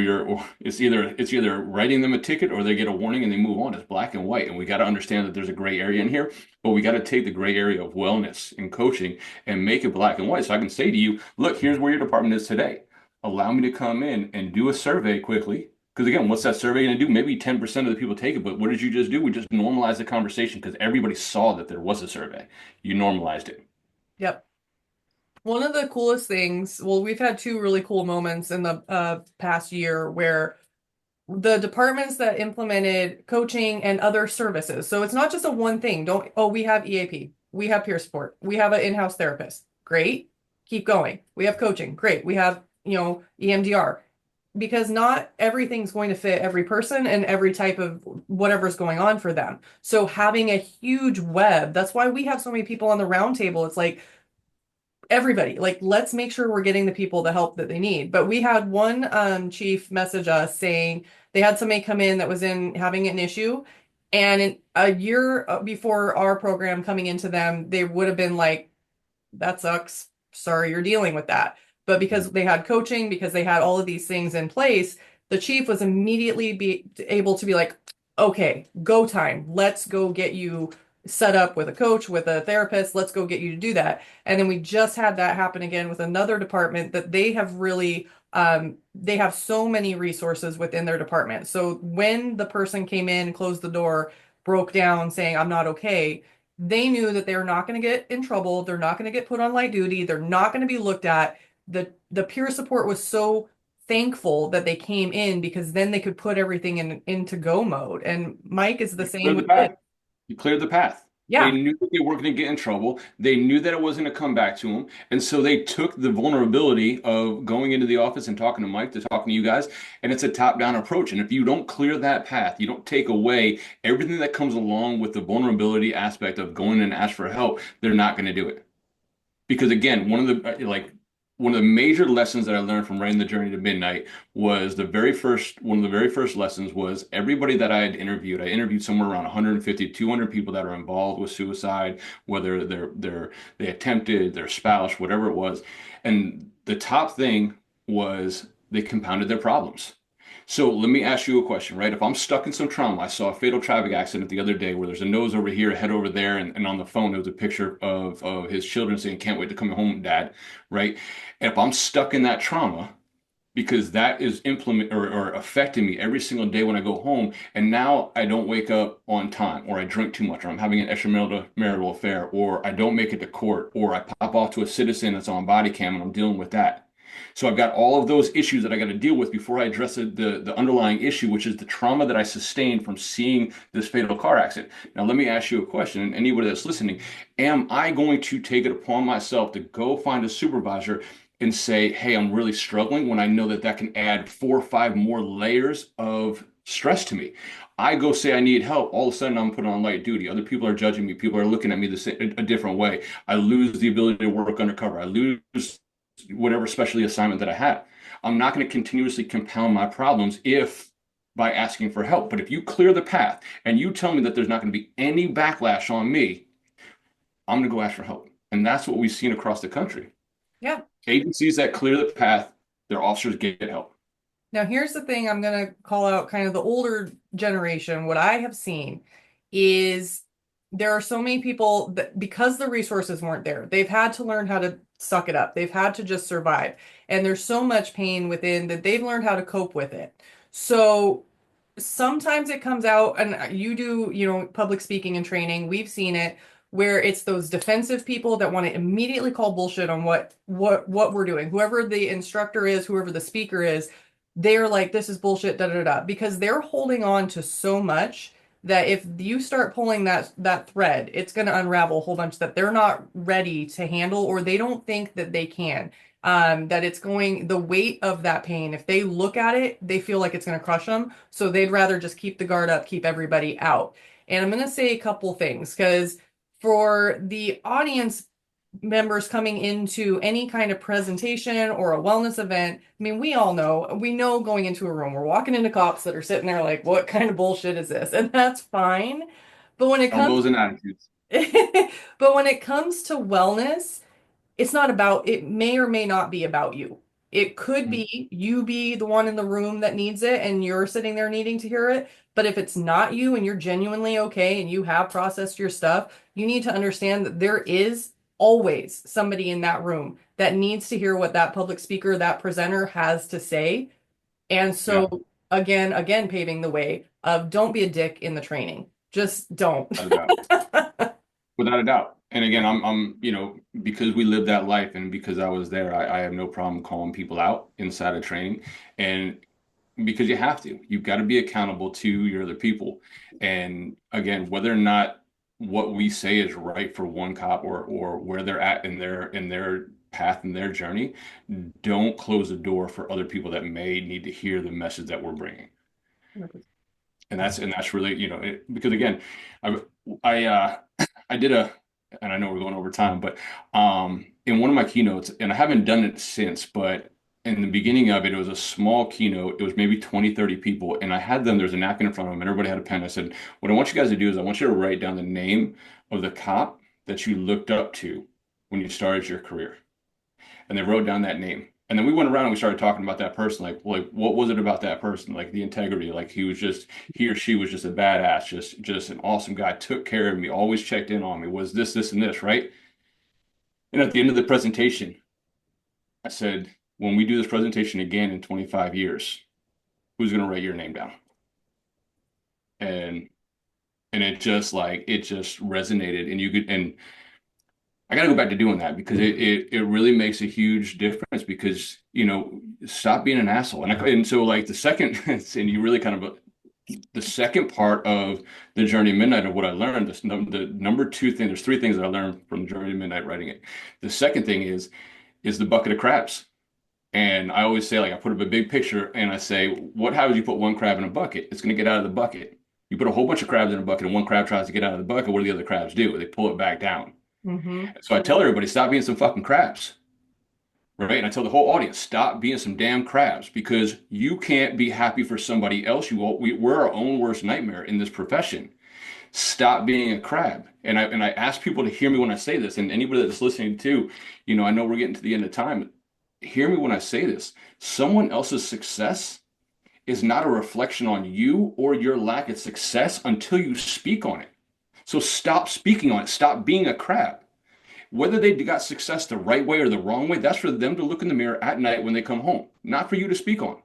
it's either writing them a ticket or they get a warning and they move on. It's black and white. And we got to understand that there's a gray area in here, but we got to take the gray area of wellness and coaching and make it black and white. So I can say to you, look, here's where your department is today. Allow me to come in and do a survey quickly. Because again, what's that survey going to do? Maybe 10% of the people take it, but what did you just do? We just normalized the conversation because everybody saw that there was a survey. You normalized it. Yep. One of the coolest things, well, we've had two really cool moments in the past year where the departments that implemented coaching and other services. So it's not just a one thing. We have EAP, we have peer support, we have an in-house therapist. Great. Keep going. We have coaching. Great. We have, EMDR. Because not everything's going to fit every person and every type of whatever's going on for them. So having a huge web, that's why we have so many people on the roundtable. It's like everybody, like, let's make sure we're getting the people the help that they need. But we had one chief message us saying they had somebody come in that was having an issue. And in a year before our program coming into them, they would have been like, that sucks. Sorry, you're dealing with that. But because they had coaching, because they had all of these things in place, the chief was immediately able to be like, okay, go time. Let's go get you set up with a coach, with a therapist. Let's go get you to do that. And then we just had that happen again with another department that they have really, they have so many resources within their department. So when the person came in, closed the door, broke down saying, I'm not okay, they knew that they were not going to get in trouble. They're not going to get put on light duty. They're not going to be looked at. The peer support was so thankful that they came in because then they could put everything into go mode. And Mike is the same with it. You cleared the path. Yeah. They knew that they weren't going to get in trouble. They knew that it wasn't going to come back to them. And so they took the vulnerability of going into the office and talking to Mike, to talking to you guys. And it's a top-down approach. And if you don't clear that path, you don't take away everything that comes along with the vulnerability aspect of going and ask for help, they're not going to do it. Because again, one of the major lessons that I learned from writing The Journey to Midnight was one of the very first lessons was everybody that I interviewed somewhere around 150, 200 people that are involved with suicide, whether they attempted, their spouse, whatever it was. And the top thing was they compounded their problems. So let me ask you a question, right? If I'm stuck in some trauma, I saw a fatal traffic accident the other day where there's a nose over here, a head over there, and on the phone there was a picture of his children saying, "Can't wait to come home, Dad," right? And if I'm stuck in that trauma, because that is or affecting me every single day when I go home, and now I don't wake up on time, or I drink too much, or I'm having an extramarital affair, or I don't make it to court, or I pop off to a citizen that's on body cam and I'm dealing with that. So I've got all of those issues that I got to deal with before I address the underlying issue, which is the trauma that I sustained from seeing this fatal car accident. Now, let me ask you a question, and anybody that's listening, am I going to take it upon myself to go find a supervisor and say, hey, I'm really struggling, when I know that can add 4 or 5 more layers of stress to me? I go say I need help. All of a sudden, I'm put on light duty. Other people are judging me. People are looking at me a different way. I lose the ability to work undercover. I lose whatever specialty assignment that I had. I'm not going to continuously compound my problems by asking for help. But if you clear the path and you tell me that there's not going to be any backlash on me, I'm going to go ask for help. And that's what we've seen across the country. Yeah. Agencies that clear the path, their officers get help. Now, here's the thing I'm going to call out kind of the older generation. What I have seen is there are so many people that, because the resources weren't there, they've had to learn how to suck it up. They've had to just survive. And there's so much pain within that they've learned how to cope with it. So sometimes it comes out, and you do, public speaking and training. We've seen it where it's those defensive people that want to immediately call bullshit on what we're doing. Whoever the instructor is, whoever the speaker is, they're like, this is bullshit, da da da, because they're holding on to so much that if you start pulling that thread, it's going to unravel a whole bunch that they're not ready to handle, or they don't think that they can. That it's the weight of that pain, if they look at it, they feel like it's going to crush them. So they'd rather just keep the guard up, keep everybody out. And I'm going to say a couple things because for the audience members coming into any kind of presentation or a wellness event, I mean, we know going into a room, we're walking into cops that are sitting there like, what kind of bullshit is this? And that's fine. But when it comes, Elbows and attitudes. but when it comes to wellness, it's not about, it may or may not be about you. It could be you be the one in the room that needs it and you're sitting there needing to hear it. But if it's not you and you're genuinely okay and you have processed your stuff, you need to understand that there is always somebody in that room that needs to hear what that public speaker, that presenter has to say. And so again, paving the way of don't be a dick in the training. Just don't. Without a doubt. And again, I'm, because we lived that life and because I was there, I have no problem calling people out inside of training. And because you have to, you've got to be accountable to your other people. And again, whether or not what we say is right for one cop or where they're at in their path and their journey, don't close the door for other people that may need to hear the message that we're bringing. And that's really, because again, I did and I know we're going over time, but in one of my keynotes, and I haven't done it since, but in the beginning of it, it was a small keynote. It was maybe 20, 30 people. And I had them, there's a napkin in front of them, and everybody had a pen. I said, what I want you guys to do is I want you to write down the name of the cop that you looked up to when you started your career. And they wrote down that name. And then we went around and we started talking about that person, like what was it about that person? Like the integrity, like he or she was just a badass, just an awesome guy, took care of me, always checked in on me, was this, and this, right? And at the end of the presentation, I said, when we do this presentation again in 25 years, who's going to write your name down? And it just resonated, and I got to go back to doing that because it really makes a huge difference because, stop being an asshole. And so like the second, and you really kind of, the second part of the Journey to Midnight of what I learned, the number two thing, there's three things that I learned from the Journey to Midnight writing it. The second thing is the bucket of crabs. And I always say, like, I put up a big picture and I say, what happens if you put one crab in a bucket? It's going to get out of the bucket. You put a whole bunch of crabs in a bucket and one crab tries to get out of the bucket. What do the other crabs do? They pull it back down. So I tell everybody, stop being some fucking crabs, right? And I tell the whole audience, stop being some damn crabs because you can't be happy for somebody else. We're our own worst nightmare in this profession. Stop being a crab. And I ask people to hear me when I say this, and anybody that's listening to, I know we're getting to the end of time. Hear me when I say this. Someone else's success is not a reflection on you or your lack of success until you speak on it. So stop speaking on it. Stop being a crab. Whether they got success the right way or the wrong way, that's for them to look in the mirror at night when they come home, not for you to speak on.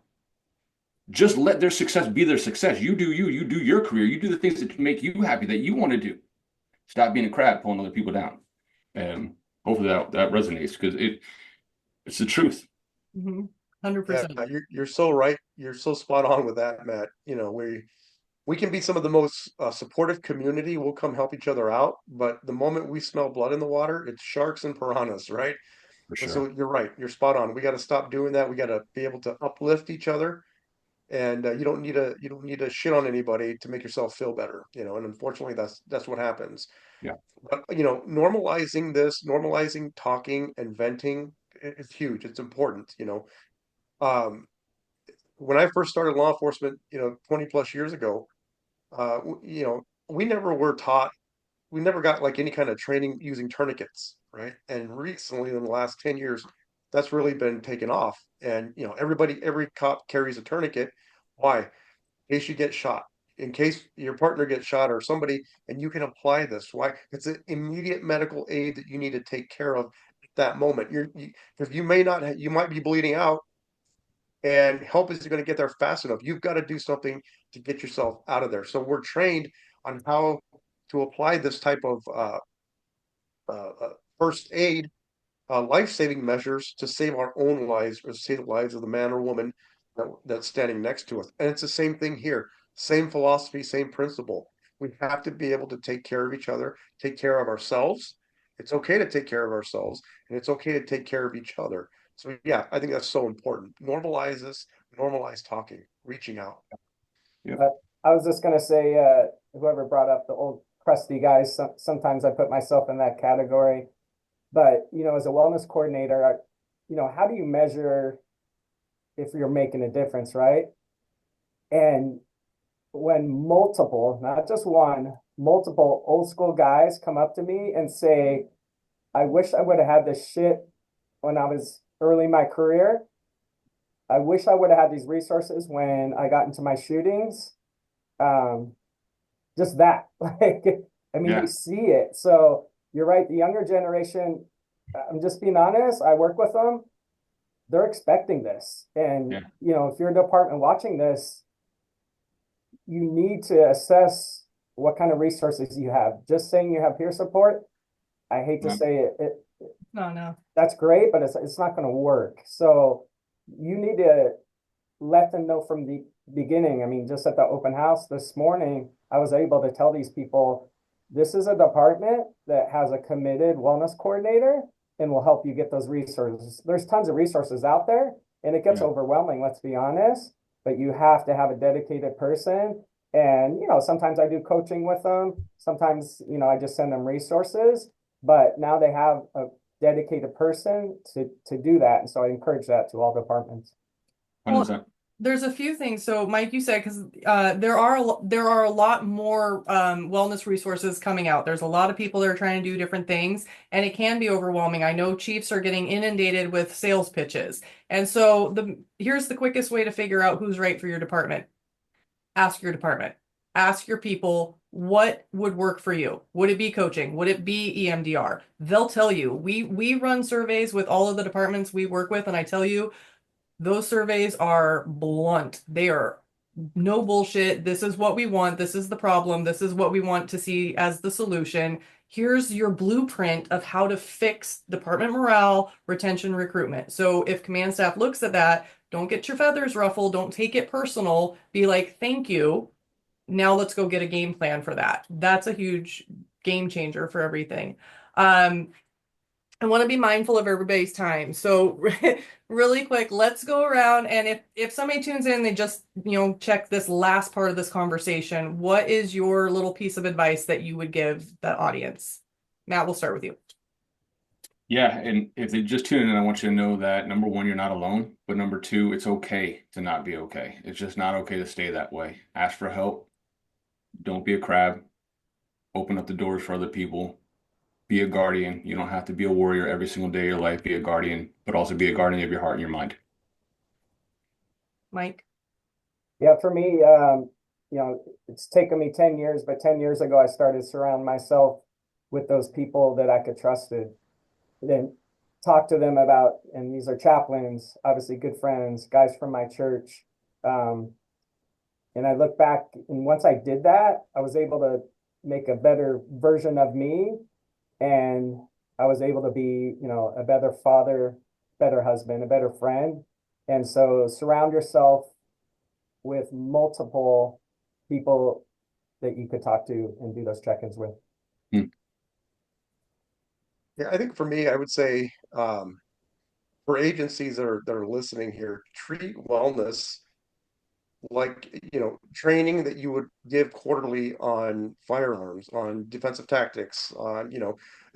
Just let their success be their success. You do your career. You do the things that make you happy, that you want to do. Stop being a crab, pulling other people down. And hopefully that resonates because it's the truth. 100%. Yeah, you're so right. You're so spot on with that, Matt. We can be some of the most supportive community. We'll come help each other out. But the moment we smell blood in the water, it's sharks and piranhas, right? For sure. And so you're right. You're spot on. We got to stop doing that. We got to be able to uplift each other. And you don't need to shit on anybody to make yourself feel better, and unfortunately that's what happens. Yeah. But normalizing talking and venting is huge. It's important. When I first started law enforcement, 20 plus years ago, we never were taught, we never got like any kind of training using tourniquets, right? And recently in the last 10 years, that's really been taken off. And, every cop carries a tourniquet. Why? In case you get shot, in case your partner gets shot or somebody, and you can apply this. Why? It's an immediate medical aid that you need to take care of at that moment. Because you might be bleeding out and help is going to get there fast enough. You've got to do something to get yourself out of there. So we're trained on how to apply this type of first aid, life-saving measures to save our own lives or save the lives of the man or woman that's standing next to us. And it's the same thing here. Same philosophy, same principle. We have to be able to take care of each other, take care of ourselves. It's okay to take care of ourselves, and it's okay to take care of each other. So yeah, I think that's so important. Normalize this, normalize talking, reaching out. I was just gonna say, whoever brought up the old crusty guys, sometimes I put myself in that category. But, as a wellness coordinator, how do you measure if you're making a difference, right? And when multiple, not just one, multiple old school guys come up to me and say, I wish I would have had this shit when I was early in my career. I wish I would have had these resources when I got into my shootings. Just that, like, I mean, you see it. So you're right. The younger generation, I'm just being honest, I work with them. They're expecting this. And, if you're a department watching this, you need to assess what kind of resources you have. Just saying you have peer support, I hate to say it, No. that's great, but it's not going to work. So you need to let them know from the beginning. I mean, just at the open house this morning, I was able to tell these people, this is a department that has a committed wellness coordinator and will help you get those resources. There's tons of resources out there and it gets overwhelming, let's be honest, but you have to have a dedicated person. And, sometimes I do coaching with them. Sometimes, I just send them resources, but now they have a dedicated person to do that. And so I encourage that to all departments. 100%. Well, there's a few things. So, Mike, you said because there are a lot more wellness resources coming out. There's a lot of people that are trying to do different things, and it can be overwhelming. I know chiefs are getting inundated with sales pitches, and so here's the quickest way to figure out who's right for your department. Ask your department. Ask your people what would work for you. Would it be coaching? Would it be EMDR? They'll tell you. We run surveys with all of the departments we work with, and I tell you, those surveys are blunt. They are no bullshit. This is what we want. This is the problem. This is what we want to see as the solution. Here's your blueprint of how to fix department morale, retention, recruitment. So if command staff looks at that, don't get your feathers ruffled. Don't take it personal. Be like, thank you. Now let's go get a game plan for that. That's a huge game changer for everything. I want to be mindful of everybody's time. So really quick, let's go around. And if somebody tunes in, they just, check this last part of this conversation. What is your little piece of advice that you would give the audience? Matt, we'll start with you. Yeah. And if they just tune in, I want you to know that number one, you're not alone. But number two, it's okay to not be okay. It's just not okay to stay that way. Ask for help. Don't be a crab. Open up the doors for other people. Be a guardian. You don't have to be a warrior every single day of your life. Be a guardian, but also be a guardian of your heart and your mind. Mike? Yeah, for me, it's taken me 10 years, but 10 years ago, I started surrounding myself with those people that I could trust. Then talk to them about, and these are chaplains, obviously good friends, guys from my church. And I look back, and once I did that, I was able to make a better version of me. And I was able to be, a better father, better husband, a better friend. And so surround yourself with multiple people that you could talk to and do those check-ins with. Yeah, I think for me, I would say for agencies that are listening here, treat wellness like, training that you would give quarterly on firearms, on defensive tactics, on,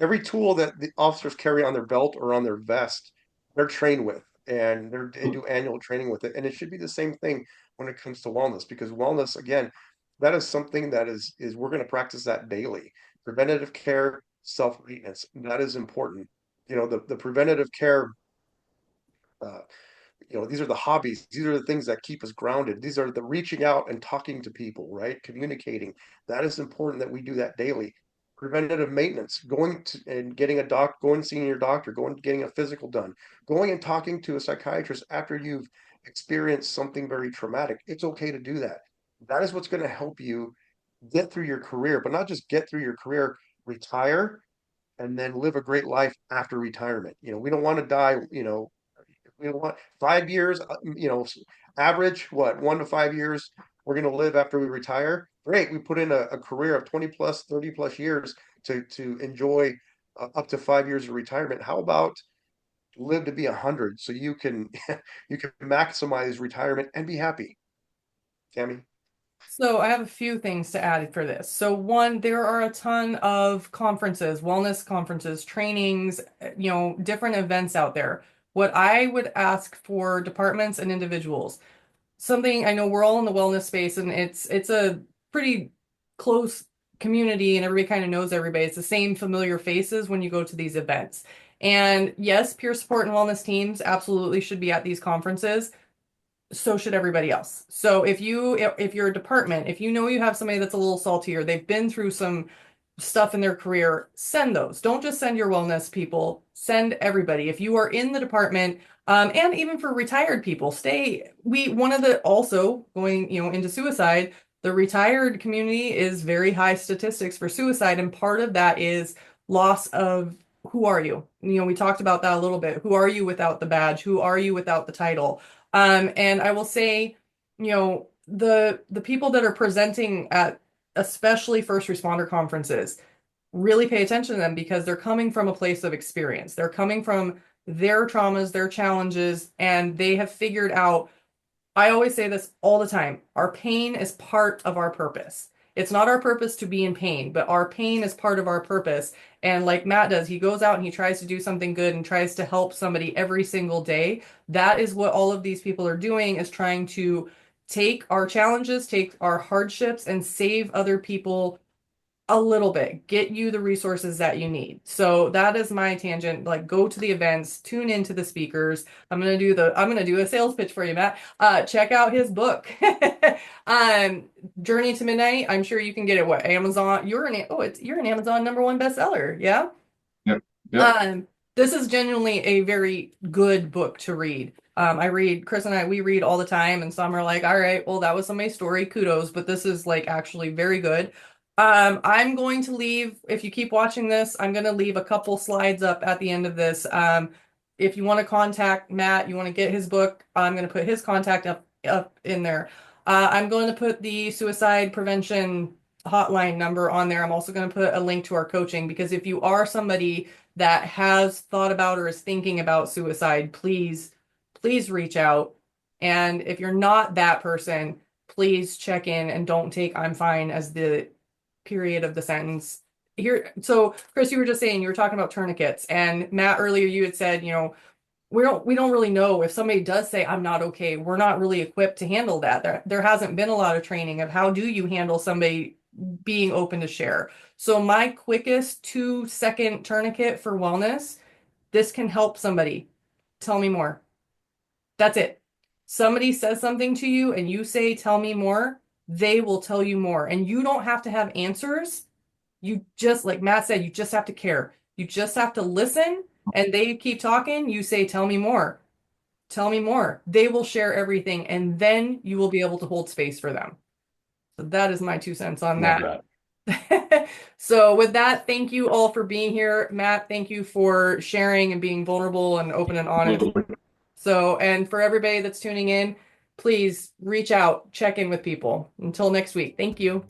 every tool that the officers carry on their belt or on their vest, they're trained with, and they do annual training with it. And it should be the same thing when it comes to wellness, because wellness, again, that is something that is we're going to practice that daily. Preventative care, self-maintenance, that is important. The preventative care, these are the hobbies. These are the things that keep us grounded. These are the reaching out and talking to people, right? Communicating. That is important that we do that daily. Preventative maintenance, going to and getting going and seeing your doctor, going getting a physical done, going and talking to a psychiatrist after you've experienced something very traumatic. It's okay to do that. That is what's going to help you get through your career, but not just get through your career, retire and then live a great life after retirement. We don't want to die, we don't want 5 years, average, 1 to 5 years we're going to live after we retire. Great. We put in a career of 20 plus, 30 plus years to enjoy up to 5 years of retirement. How about live to be 100 so you can you can maximize retirement and be happy? Tami? So I have a few things to add for this. So one, there are a ton of conferences, wellness conferences, trainings, different events out there. What I would ask for departments and individuals, something I know we're all in the wellness space and it's a pretty close community and everybody kind of knows everybody. It's the same familiar faces when you go to these events. And yes, peer support and wellness teams absolutely should be at these conferences. So should everybody else. So if you're a department, if you know you have somebody that's a little salty or they've been through some stuff in their career, send those. Don't just send your wellness people, send everybody. If you are in the department, and even for retired people, one of the also going, into suicide, the retired community is very high statistics for suicide. And part of that is loss of who are you? We talked about that a little bit. Who are you without the badge? Who are you without the title? And I will say, the people that are presenting at especially first responder conferences, really pay attention to them because they're coming from a place of experience. They're coming from their traumas, their challenges, and they have figured out. I always say this all the time. Our pain is part of our purpose. It's not our purpose to be in pain, but our pain is part of our purpose. And like Matt does, he goes out and he tries to do something good and tries to help somebody every single day. That is what all of these people are doing, is trying to take our challenges, take our hardships, and save other people a little bit, get you the resources that you need. So that is my tangent. Like, go to the events, tune into the speakers. I'm gonna do a sales pitch for you, Matt. Check out his book. Journey to Midnight. I'm sure you can get it. What, Amazon? You're an Amazon #1 bestseller. Yeah. Yep. Yep. This is genuinely a very good book to read. Chris and I, we read all the time, and some are like, all right, well, that was somebody's story, kudos, but this is like actually very good. I'm going to leave, if you keep watching this, I'm going to leave a couple slides up at the end of this. If you want to contact Matt, you want to get his book, I'm going to put his contact up in there. I'm going to put the suicide prevention hotline number on there. I'm also going to put a link to our coaching, because if you are somebody that has thought about or is thinking about suicide, please reach out. And if you're not that person, please check in and don't take "I'm fine" as the period of the sentence here. So Chris, you were just saying, you were talking about tourniquets, and Matt, earlier you had said, we don't really know if somebody does say "I'm not okay." We're not really equipped to handle that. There hasn't been a lot of training of how do you handle somebody being open to share. So my quickest 2-second tourniquet for wellness, this can help somebody. Tell me more. That's it. Somebody says something to you and you say, "Tell me more," they will tell you more. And you don't have to have answers. You just, like Matt said, you just have to care. You just have to listen, and they keep talking. You say, "Tell me more. Tell me more." They will share everything, and then you will be able to hold space for them. So that is my 2 cents on Love that. that. So with that, thank you all for being here. Matt, thank you for sharing and being vulnerable and open and honest. So, and for everybody that's tuning in, please reach out, check in with people. Until next week, thank you.